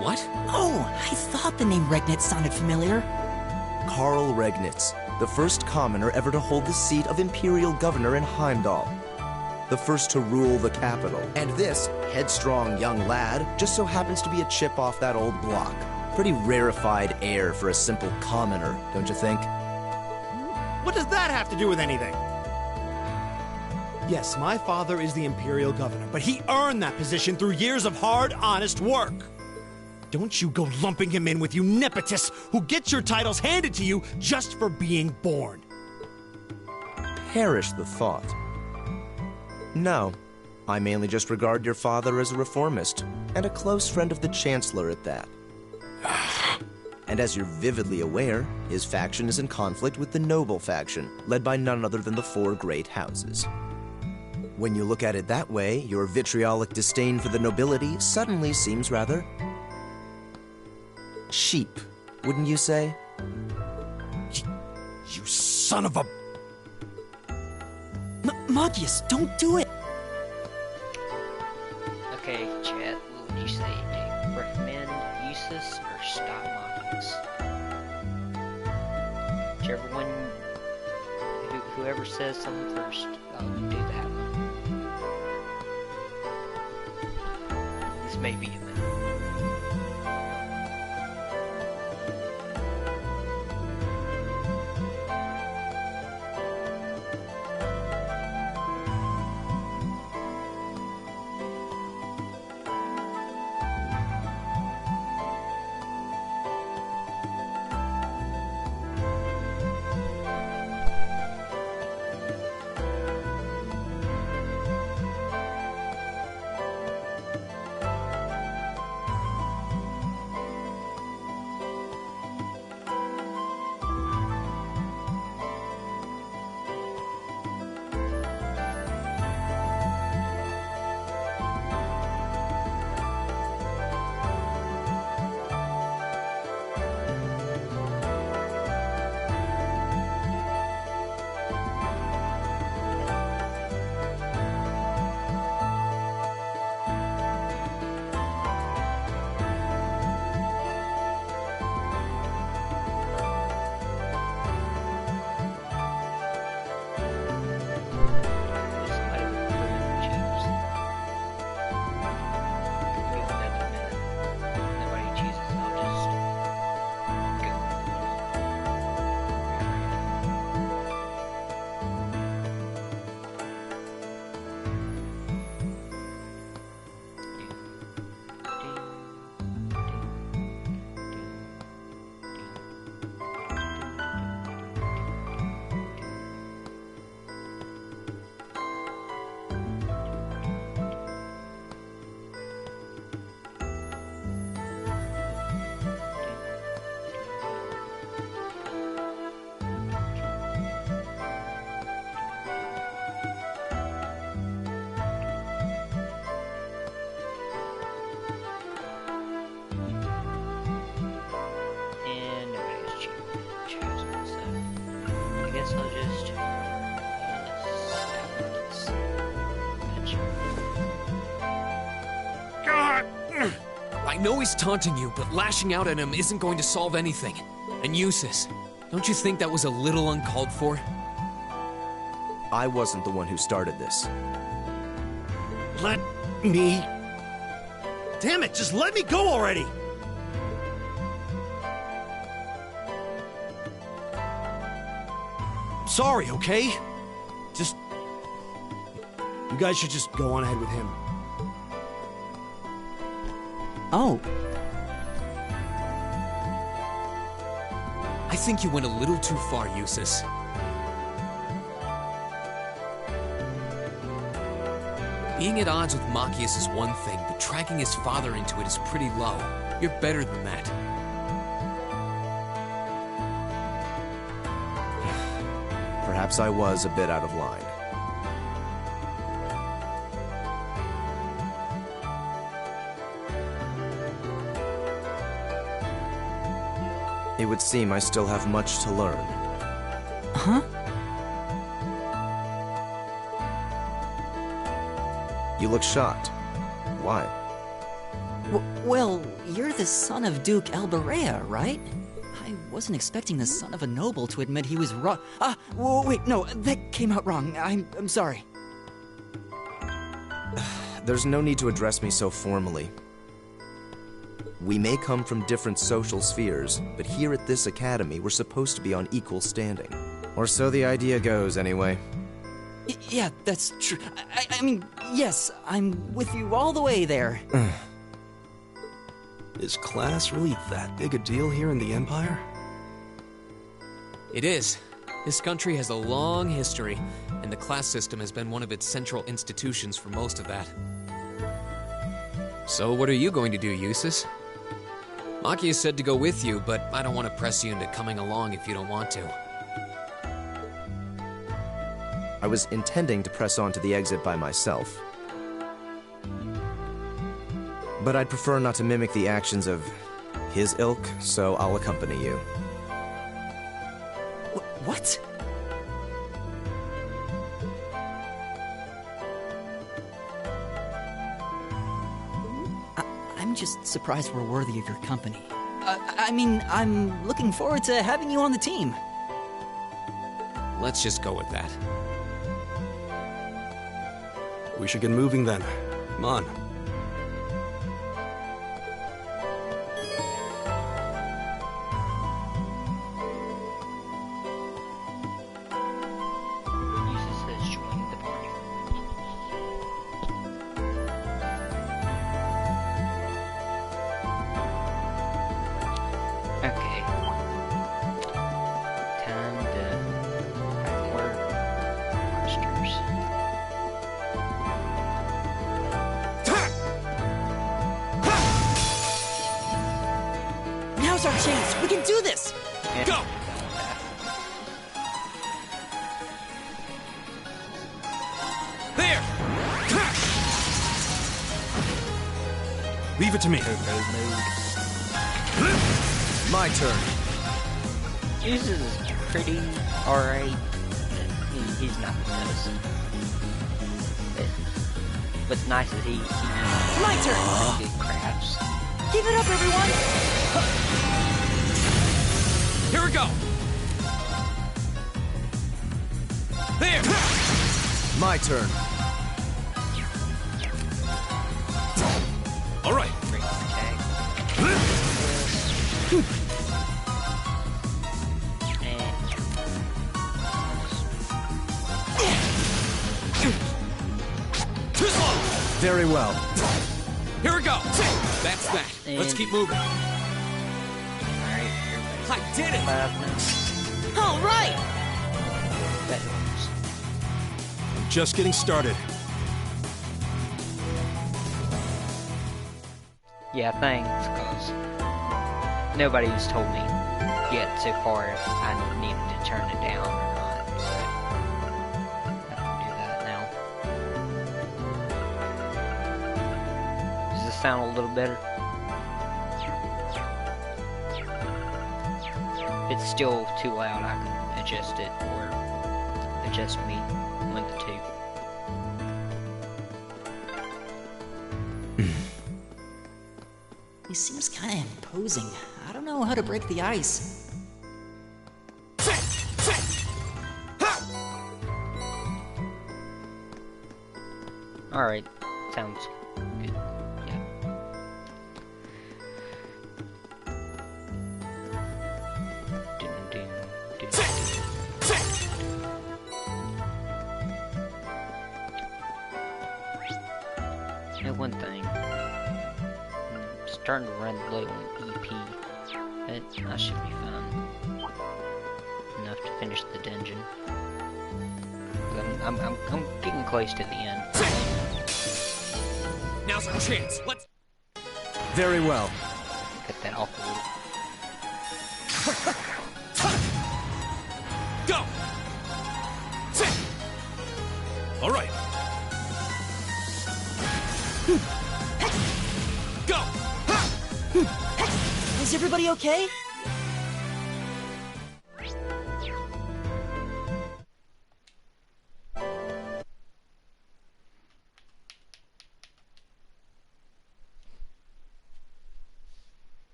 what? Oh, I thought the name Regnitz sounded familiar. Karl Regnitz, the first commoner ever to hold the seat of Imperial Governor in Heimdall. The first to rule the capital. And this headstrong young lad just so happens to be a chip off that old block. Pretty rarefied air for a simple commoner, don't you think? What does that have to do with anything? Yes, my father is the Imperial Governor, but he earned that position through years of hard, honest work. Don't you go lumping him in with you nepotists who get your titles handed to you just for being born. Perish the thought. No, I mainly just regard your father as a reformist, and a close friend of the Chancellor at that. And as you're vividly aware, his faction is in conflict with the noble faction, led by none other than the four great houses. When you look at it that way, your vitriolic disdain for the nobility suddenly seems rather cheap, wouldn't you say? You son of a... Magius, don't do it! Okay, chat, what would you say? Do you recommend Eustace or stop Magius? Whichever one, whoever says something first, I'll do that one. This may be a minute. I know he's taunting you, but lashing out at him isn't going to solve anything. And Eustace, don't you think that was a little uncalled for? I wasn't the one who started this. Let me... Damn it, just let me go already! Sorry, okay? Just... You guys should just go on ahead with him. Oh. I think you went a little too far, Eustace. Being at odds with Machias is one thing, but dragging his father into it is pretty low. You're better than that. Perhaps I was a bit out of line. It would seem I still have much to learn. Huh? You look shocked. Why? Well, you're the son of Duke Alberea, right? I wasn't expecting the son of a noble to admit he was wrong. Wait, no, that came out wrong. I'm sorry. There's no need to address me so formally. We may come from different social spheres, but here at this academy, we're supposed to be on equal standing. Or so the idea goes, anyway. Yeah, that's true. I mean, yes, I'm with you all the way there. Is class really that big a deal here in the Empire? It is. This country has a long history, and the class system has been one of its central institutions for most of that. So what are you going to do, Eustace? Makia said to go with you, but I don't want to press you into coming along if you don't want to. I was intending to press on to the exit by myself. But I'd prefer not to mimic the actions of his ilk, so I'll accompany you. What? I'm just surprised we're worthy of your company. I mean, I'm looking forward to having you on the team. Let's just go with that. We should get moving then. Come on. Now's our chance. We can do this. Go! There! Leave it to me. My turn. Jesus is pretty alright. He's not the best. But what's nice is he My turn. good crafts. Give it up, everyone. Here we go! There! My turn. All right. Very well. Here we go! That's that. Let's keep moving. Alright, I did it! All right. I'm just getting started. Yeah, thanks, because nobody's told me yet so far if I needed to turn it down or not, so I can do that now. Does this sound a little better? If it's still too loud, I can adjust it or adjust me, one of the two. He seems kind of imposing. I don't know how to break the ice. Alright, sounds good. Yeah. You know one thing. I'm starting to run low on EP, but I should be fine. Enough to finish the dungeon. I'm getting close to the end. Now's our chance. Let's. Very well. Cut that off a little. Go! All right. Go! Is everybody okay?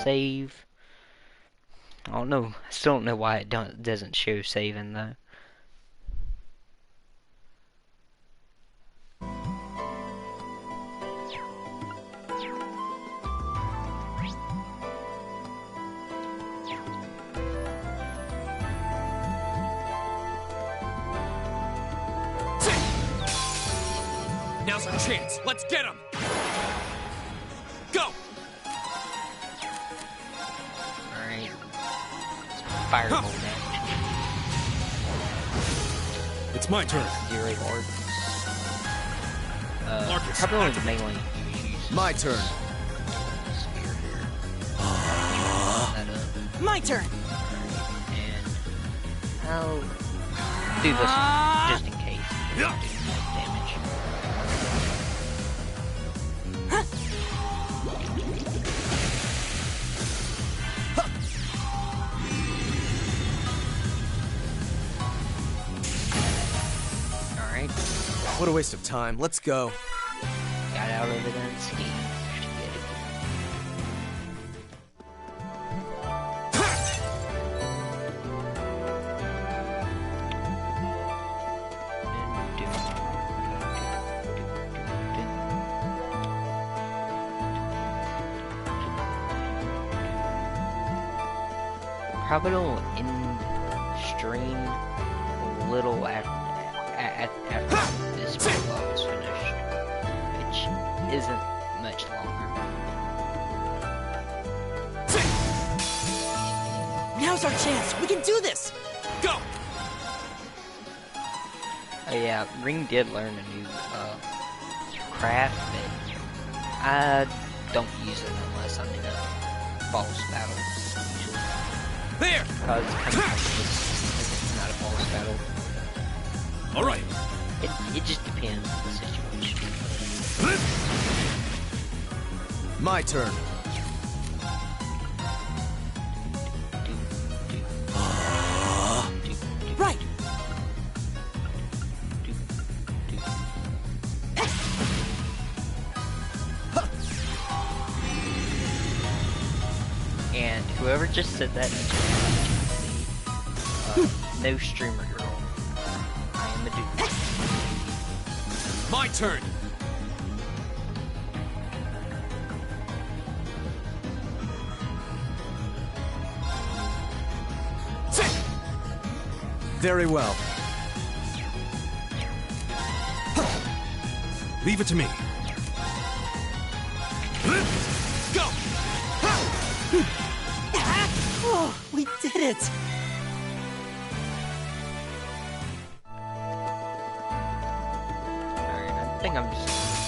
save. I don't know. I still don't know why it doesn't show saving though. Now's our chance. Let's get him. Go. Alright. Fireball damage. It's my turn. Zero hard. Marcus, Probably only the mainly. My turn. My turn. And I'll do this one just in case. Damage. Alright. What a waste of time. Let's go. Got out of it unscathed. Probably will end stream a little after this vlog is finished, which isn't much longer. Now's our chance. We can do this. Go. Oh yeah, Ring did learn a new craft, but I don't use it unless I'm in a boss battle. There! Because it's not a boss battle. Alright. It just depends on the situation. My turn. Right. And whoever just said that, no streamer girl. I am a dude. My turn. Very well. Leave it to me. Go! Oh, we did it! Alright, I think I'm just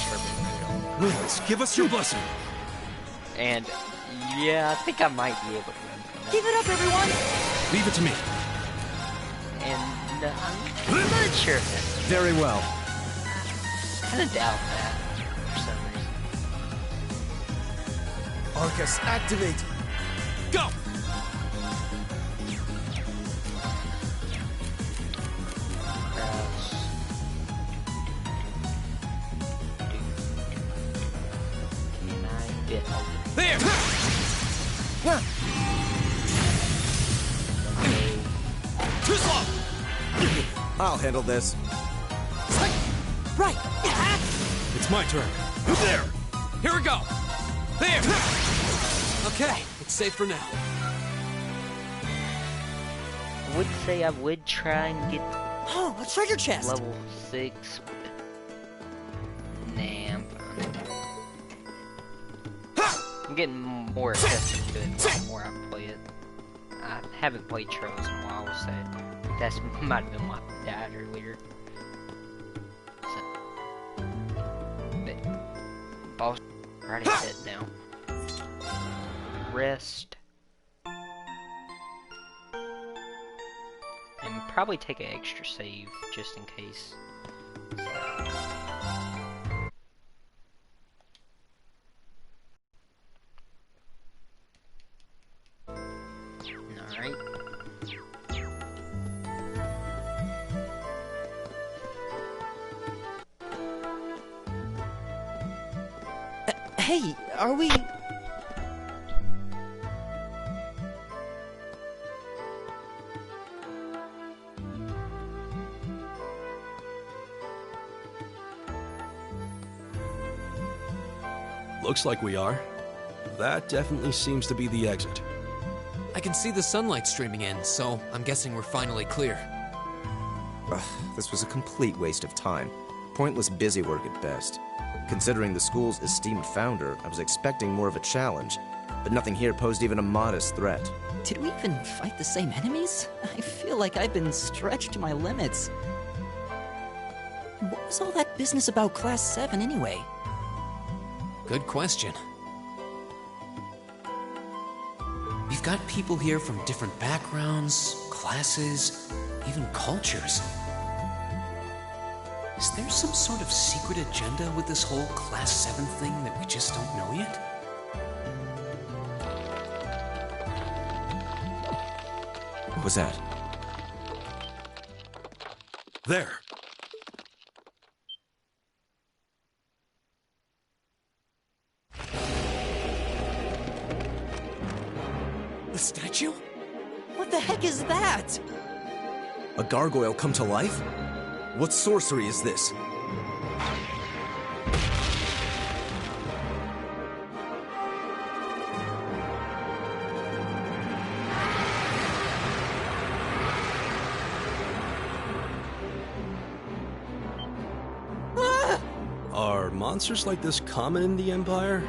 turbo mode on. Let's give us your blessing. And yeah, I think I might be able to run from Give it up, everyone! Leave it to me. And I'm not sure if that's Very well. I kind of doubt that for some reason. Arcus, activate. Go! Can I get over? There! Too slow! I'll handle this. Right. It's my turn. There! Here we go! There! Okay, it's safe for now. I would say I would try and get Oh, a treasure chest! level 6. Nah, I'm fine. I'm getting more accustomed to it the more I play it. I haven't played Trails in a while, so that's might have been why I died earlier. So, but boss right ahead now. Rest. And probably take an extra save just in case. Alright. Hey, are we... Looks like we are. That definitely seems to be the exit. I can see the sunlight streaming in, so I'm guessing we're finally clear. Ugh, this was a complete waste of time. Pointless busywork at best. Considering the school's esteemed founder, I was expecting more of a challenge, but nothing here posed even a modest threat. Did we even fight the same enemies? I feel like I've been stretched to my limits. What was all that business about Class 7 anyway? Good question. We've got people here from different backgrounds, classes, even cultures. Is there some sort of secret agenda with this whole Class 7 thing that we just don't know yet? What was that? There. The statue? What the heck is that? A gargoyle come to life? What sorcery is this? Are monsters like this common in the Empire?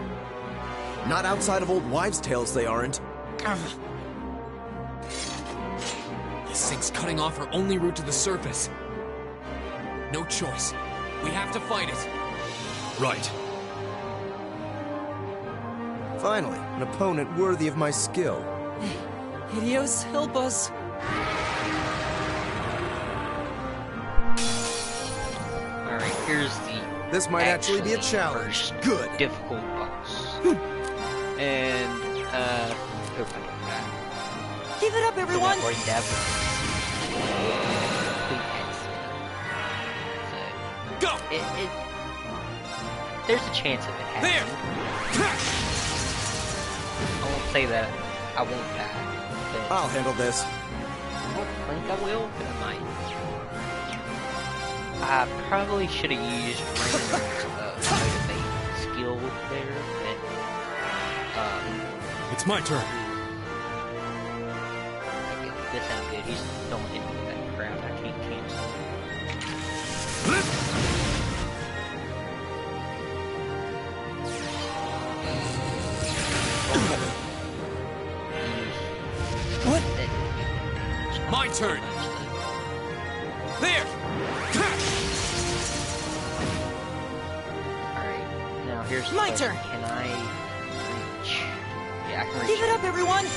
Not outside of old wives' tales, they aren't. This thing's cutting off our only route to the surface. No choice. We have to fight it. Right. Finally, an opponent worthy of my skill. Hideos, help us. Alright, here's the... This might actually be a challenge. Good. Difficult boss. And, open that. Give it up, everyone! Go! There's a chance of it happening. I won't say that I won't die. But I'll handle this. I don't think I will, but I might. I probably should have used Raynard's motivate skill there, but It's my turn. this ain't good. He's don't hit me with that crap. I can't cancel. What? My turn. There. Alright, now here's the My question. turn. Can I reach? Yeah, I can reach. Give it up, everyone! So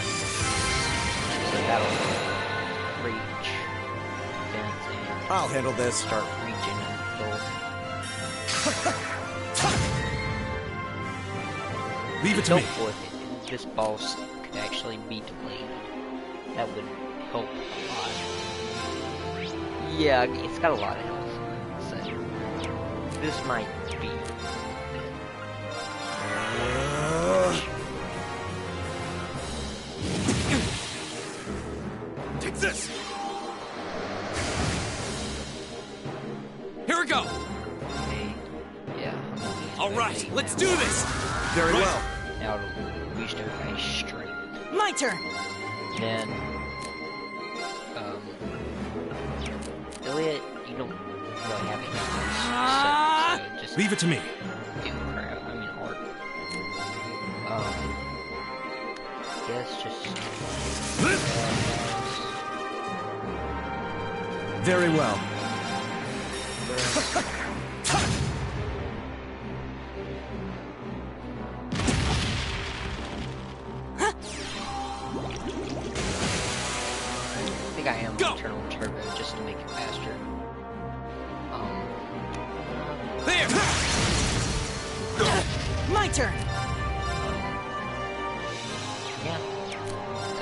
that'll reach. Fence and I'll handle this. start reaching and Leave it to me. helpful if this boss could actually beat me. That would help a lot. Yeah, it's got a lot of health. So this might be. Take this. Here we go. Okay. Yeah. All right, let's do this. Very well. Now it'll reach to a straight. My turn! Then, Elliot, you don't really have any so just Leave it to me. do crap. I mean, art. Guess just. Very well. I think I am gonna turn on turbo just to make it faster. There. My turn! Yeah.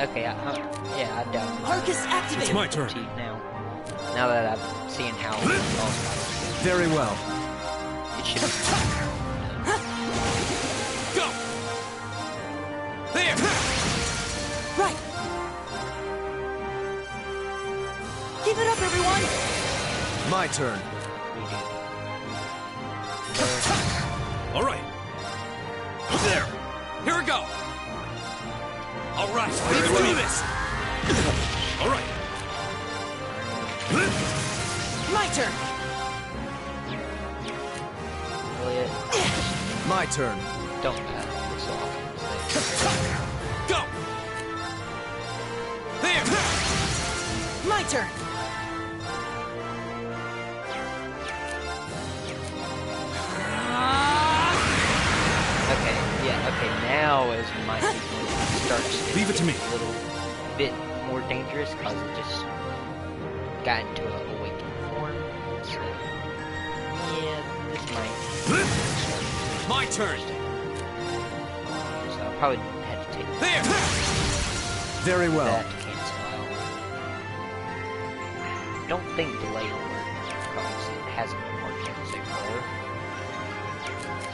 Okay. Yeah, I definitely. Arcus activate! It's my turn. Now that I'm seeing how it falls, Very well. it should. Go. There. Right! Give it up, everyone! My turn. All right. Here we go! Alright, let's do this! Alright. My turn! Elliot. My turn. Don't piss off. Go! There! My turn! Okay, yeah, okay, now is my starts to Leave it to me. a little bit more dangerous because it just got into an awakened form. So, yeah, this might. My turn! So I'll probably have to take there. Very well. That to cancel out. Don't think delay will work because it hasn't been working so far.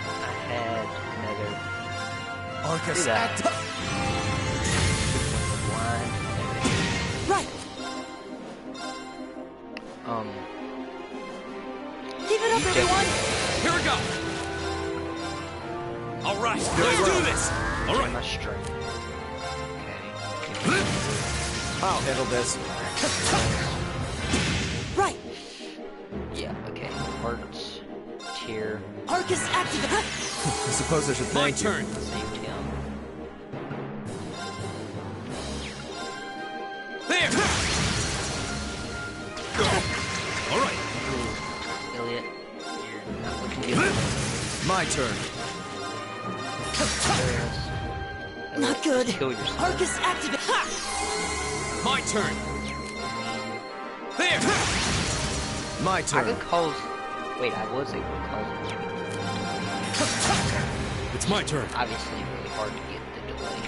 I had another. Arcus, Do that. act. Blind. Right! Keep it up, everyone! Here we go! Alright, let's do this! Alright. My strength. I'll handle this. Right! Yeah, okay. Arts, tier. Arcus activate! I suppose I should thank you. My turn. Saved him. There! Alright. Elliot, you're not looking good. My turn. Not good! Kill yourself. Arcus activate! Ha! My turn. There! My I turn. could cause. Wait, I was able to cause it. It's my turn. Obviously, really hard to get the delay.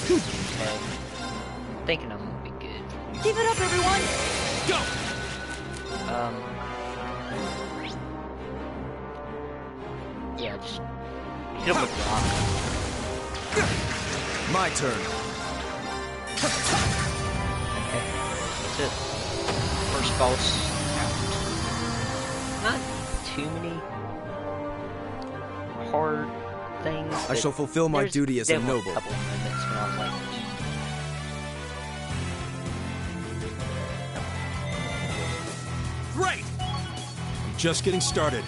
Okay. I'm thinking I'm gonna be good. Keep it up, everyone! Go! Yeah, just hit him with rock. My turn. Okay, that's it. First boss out. Not too many hard things. I shall fulfill my There's duty as a definitely noble. A couple of moments when I was like, Great! I'm just getting started.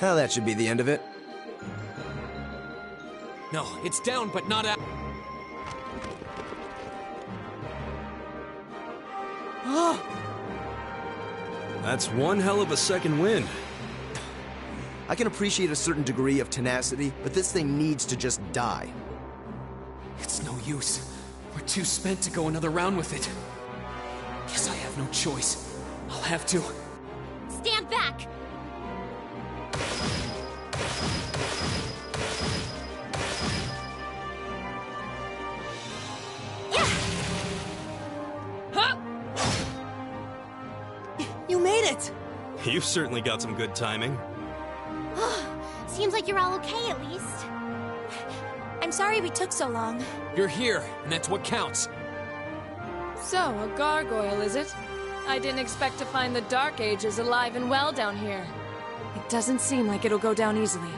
Well, that should be the end of it. No, it's down, but not out. Oh! That's one hell of a second wind. I can appreciate a certain degree of tenacity, but this thing needs to just die. It's no use. We're too spent to go another round with it. Guess I have no choice. I'll have to. Stand back! You made it! You've certainly got some good timing. Seems like you're all okay at least. I'm sorry we took so long. You're here, and that's what counts. So, a gargoyle, is it? I didn't expect to find the Dark Ages alive and well down here. It doesn't seem like it'll go down easily.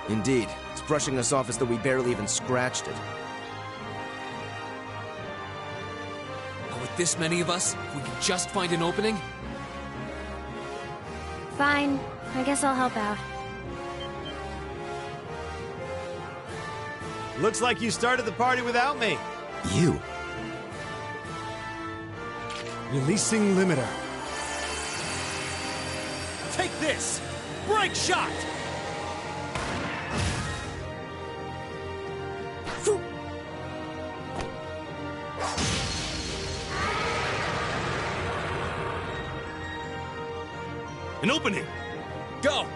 Indeed. It's brushing us off as though we barely even scratched it. But with this many of us, if we can just find an opening. Fine. I guess I'll help out. Looks like you started the party without me. You? Releasing limiter. Take this! Break shot! An opening! Go!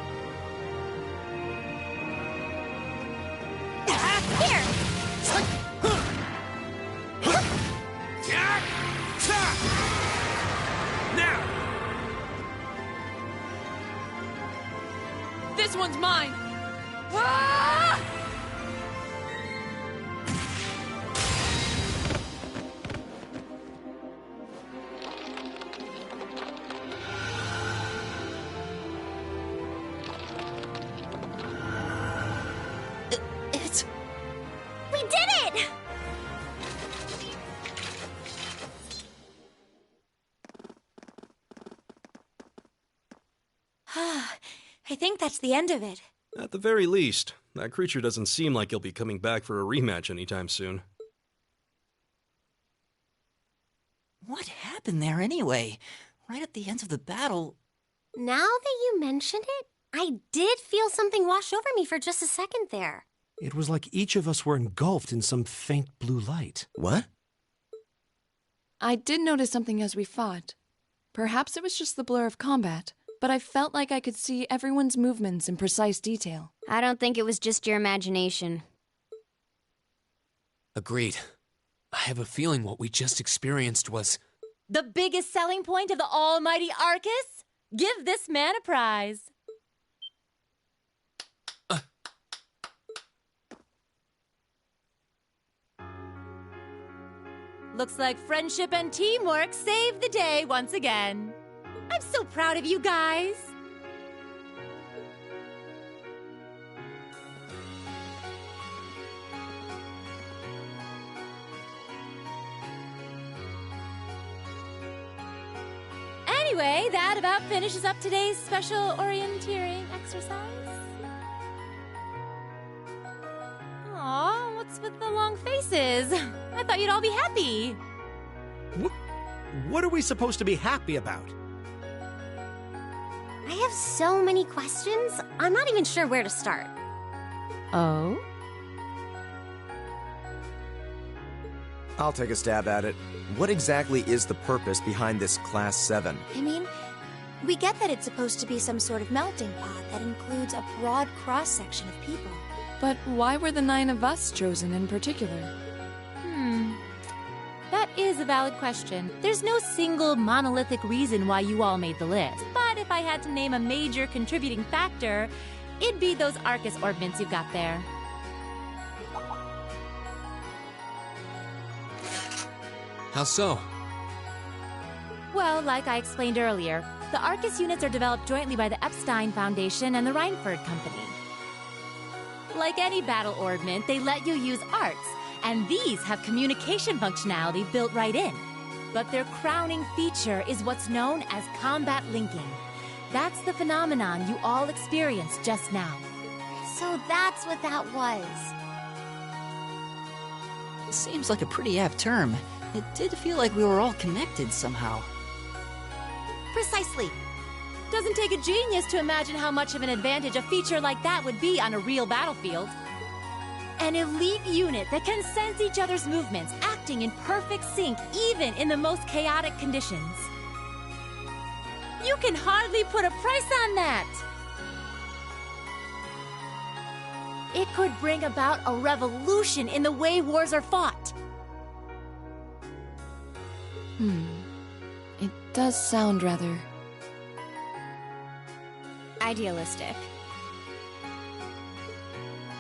Here! Now! This one's mine! Ah! We did it! I think that's the end of it. At the very least, that creature doesn't seem like he'll be coming back for a rematch anytime soon. What happened there anyway? Right at the end of the battle. Now that you mention it, I did feel something wash over me for just a second there. It was like each of us were engulfed in some faint blue light. What? I did notice something as we fought. Perhaps it was just the blur of combat, but I felt like I could see everyone's movements in precise detail. I don't think it was just your imagination. Agreed. I have a feeling what we just experienced was... The biggest selling point of the almighty Arcus? Give this man a prize. Looks like friendship and teamwork saved the day once again. I'm so proud of you guys. Anyway, that about finishes up today's special orienteering exercise. Aw, what's with the long faces? I thought you'd all be happy. What are we supposed to be happy about? I have so many questions, I'm not even sure where to start. Oh? I'll take a stab at it. What exactly is the purpose behind this Class 7? I mean, we get that it's supposed to be some sort of melting pot that includes a broad cross-section of people. But why were the 9 of us chosen in particular? That is a valid question. There's no single monolithic reason why you all made the list. But if I had to name a major contributing factor, it'd be those Arcus orbments you've got there. How so? Well, like I explained earlier, the Arcus units are developed jointly by the Epstein Foundation and the Reinford Company. Like any battle orbment, they let you use arts, and these have communication functionality built right in. But their crowning feature is what's known as combat linking. That's the phenomenon you all experienced just now. So that's what that was. Seems like a pretty apt term. It did feel like we were all connected somehow. Precisely. Doesn't take a genius to imagine how much of an advantage a feature like that would be on a real battlefield. An elite unit that can sense each other's movements, acting in perfect sync even in the most chaotic conditions. You can hardly put a price on that! It could bring about a revolution in the way wars are fought. It does sound rather... idealistic.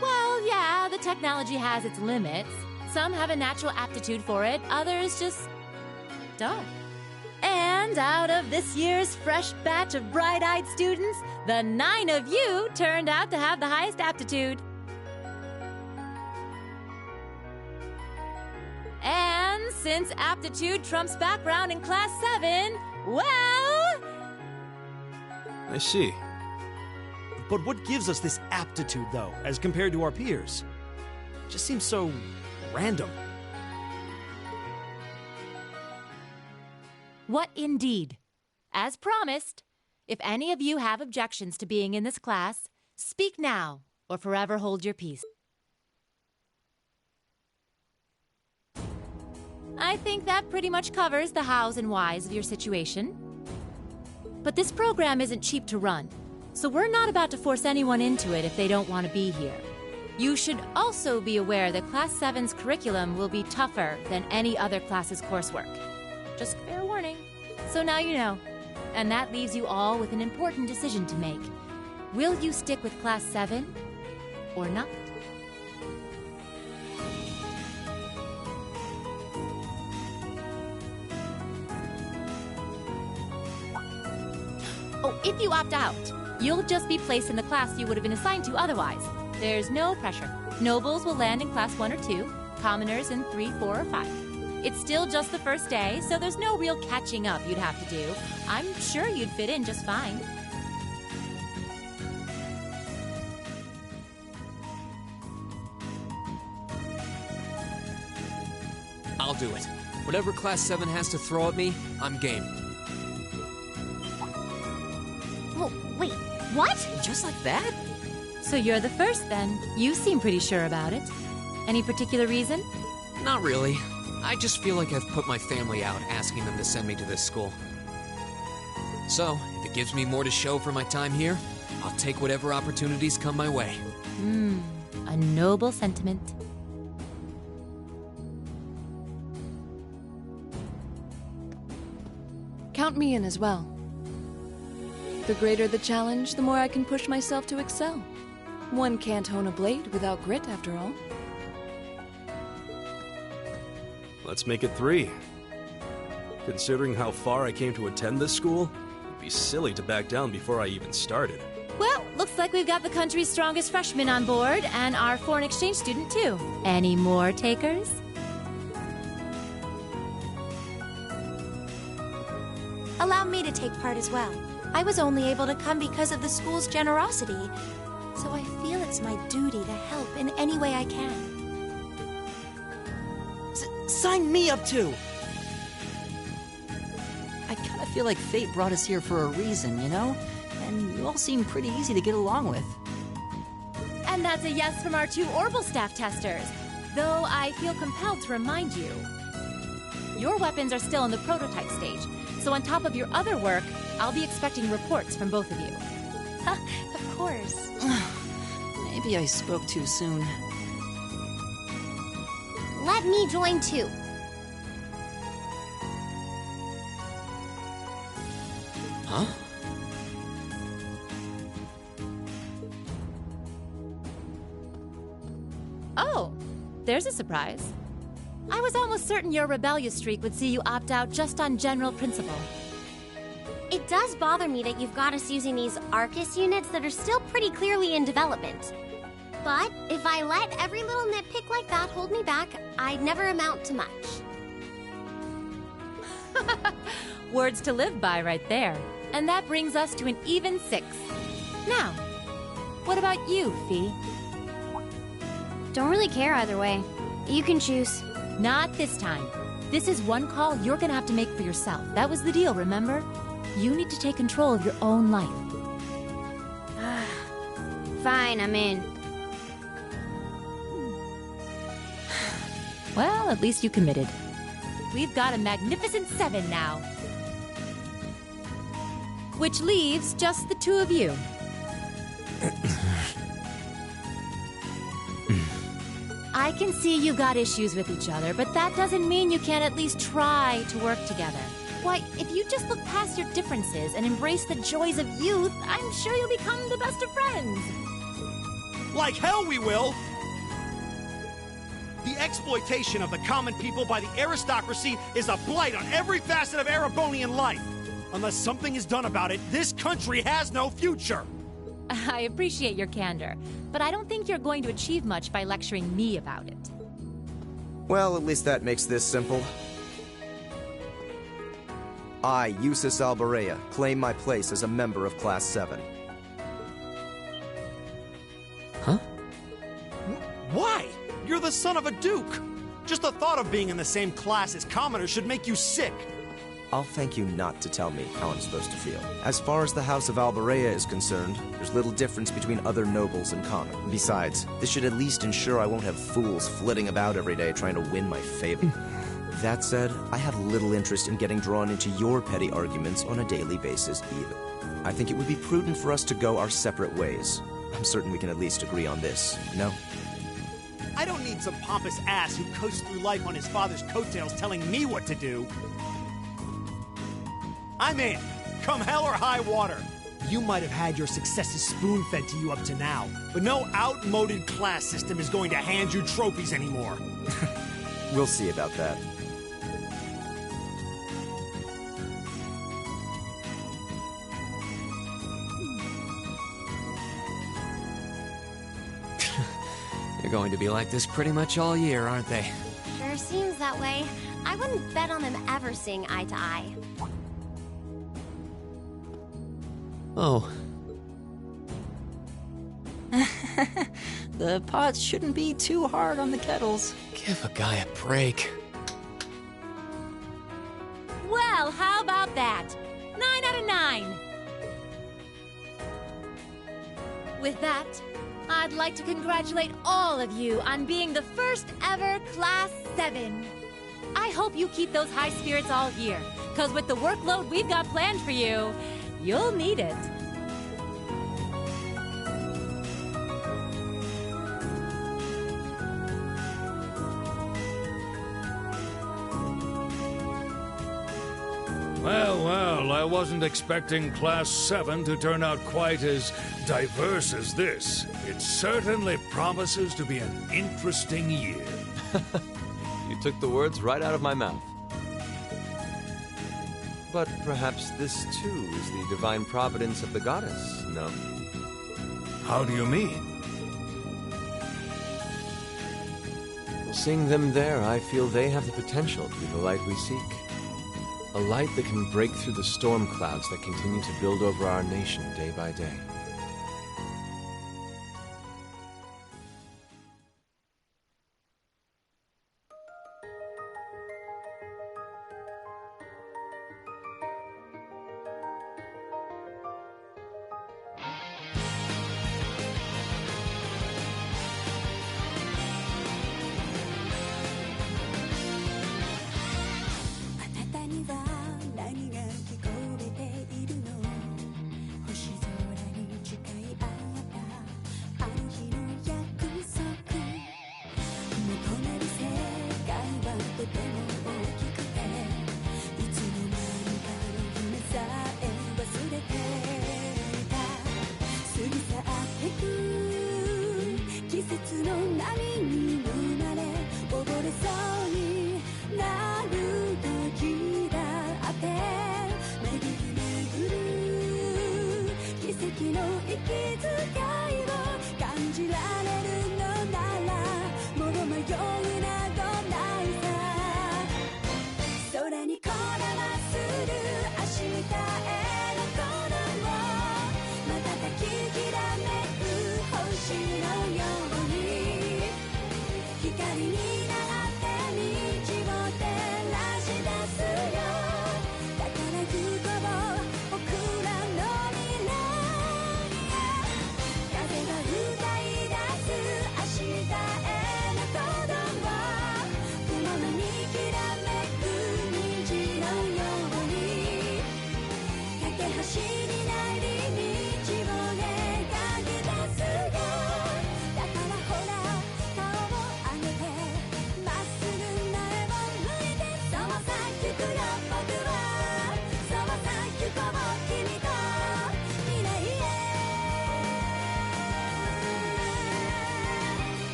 Well, yeah, the technology has its limits. Some have a natural aptitude for it, others just don't. And out of this year's fresh batch of bright-eyed students, the 9 of you turned out to have the highest aptitude. And since aptitude trumps background in Class 7, well... I see. But what gives us this aptitude, though, as compared to our peers? It just seems so random. What indeed? As promised, if any of you have objections to being in this class, speak now or forever hold your peace. I think that pretty much covers the hows and whys of your situation. But this program isn't cheap to run, so we're not about to force anyone into it if they don't want to be here. You should also be aware that Class 7's curriculum will be tougher than any other class's coursework. Just fair warning. So now you know. And that leaves you all with an important decision to make. Will you stick with Class 7 or not? Oh, if you opt out, you'll just be placed in the class you would have been assigned to otherwise. There's no pressure. Nobles will land in class 1 or 2, commoners in 3, 4, or 5. It's still just the first day, so there's no real catching up you'd have to do. I'm sure you'd fit in just fine. I'll do it. Whatever Class 7 has to throw at me, I'm game. Well, wait, what? Just like that? So you're the first then. You seem pretty sure about it. Any particular reason? Not really. I just feel like I've put my family out asking them to send me to this school. So, if it gives me more to show for my time here, I'll take whatever opportunities come my way. A noble sentiment. Count me in as well. The greater the challenge, the more I can push myself to excel. One can't hone a blade without grit, after all. Let's make it 3. Considering how far I came to attend this school, it'd be silly to back down before I even started. Well, looks like we've got the country's strongest freshman on board, and our foreign exchange student too. Any more takers? Allow me to take part as well. I was only able to come because of the school's generosity, so I feel it's my duty to help in any way I can. Sign me up too! I kind of feel like fate brought us here for a reason, you know? And you all seem pretty easy to get along with. And that's a yes from our 2 Orbital staff testers. Though I feel compelled to remind you, your weapons are still in the prototype stage. So on top of your other work, I'll be expecting reports from both of you. Of course. Maybe I spoke too soon. Let me join too. Huh? Oh, there's a surprise. I was almost certain your rebellious streak would see you opt out just on general principle. It does bother me that you've got us using these Arcus units that are still pretty clearly in development. But if I let every little nitpick like that hold me back, I'd never amount to much. Words to live by right there. And that brings us to an even 6. Now, what about you, Fee? Don't really care either way. You can choose. Not this time. This is one call you're gonna have to make for yourself. That was the deal, remember? You need to take control of your own life. Fine, I'm in. Well, at least you committed. We've got a magnificent 7 now. Which leaves just the 2 of you. I can see you've got issues with each other, but that doesn't mean you can't at least try to work together. Why, if you just look past your differences and embrace the joys of youth, I'm sure you'll become the best of friends. Like hell we will! The exploitation of the common people by the aristocracy is a blight on every facet of Erebonian life. Unless something is done about it, this country has no future. I appreciate your candor, but I don't think you're going to achieve much by lecturing me about it. Well, at least that makes this simple. I, Eustace Alberea, claim my place as a member of Class 7. Huh? Why? You're the son of a duke. Just the thought of being in the same class as commoners should make you sick. I'll thank you not to tell me how I'm supposed to feel. As far as the House of Alberea is concerned, there's little difference between other nobles and common. Besides, this should at least ensure I won't have fools flitting about every day trying to win my favor. That said, I have little interest in getting drawn into your petty arguments on a daily basis either. I think it would be prudent for us to go our separate ways. I'm certain we can at least agree on this, no? I don't need some pompous ass who coasts through life on his father's coattails telling me what to do. I'm in. Come hell or high water. You might have had your successes spoon-fed to you up to now, but no outmoded class system is going to hand you trophies anymore. We'll see about that. going to be like this pretty much all year, aren't they? Sure seems that way. I wouldn't bet on them ever seeing eye to eye. Oh. The pots shouldn't be too hard on the kettles. Give a guy a break. Well, how about that? 9 out of 9. With that, I'd like to congratulate all of you on being the first ever Class 7. I hope you keep those high spirits all year, because with the workload we've got planned for you, you'll need it. Well, I wasn't expecting Class 7 to turn out quite as diverse as this. It certainly promises to be an interesting year. You took the words right out of my mouth. But perhaps this too is the divine providence of the goddess, no? How do you mean? Seeing them there, I feel they have the potential to be the light we seek. A light that can break through the storm clouds that continue to build over our nation day by day.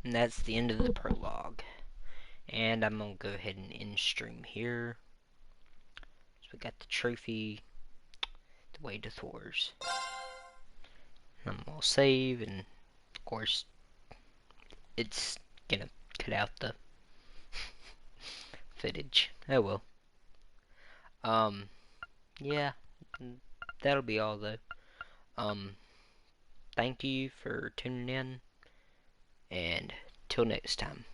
And that's the end of the prologue. And I'm going to go ahead and end stream here. So we got the trophy, the way to Thor's. And I'm going to save, and of course, it's going to cut out the footage. Oh well. Yeah, that'll be all though. Thank you for tuning in. And till next time.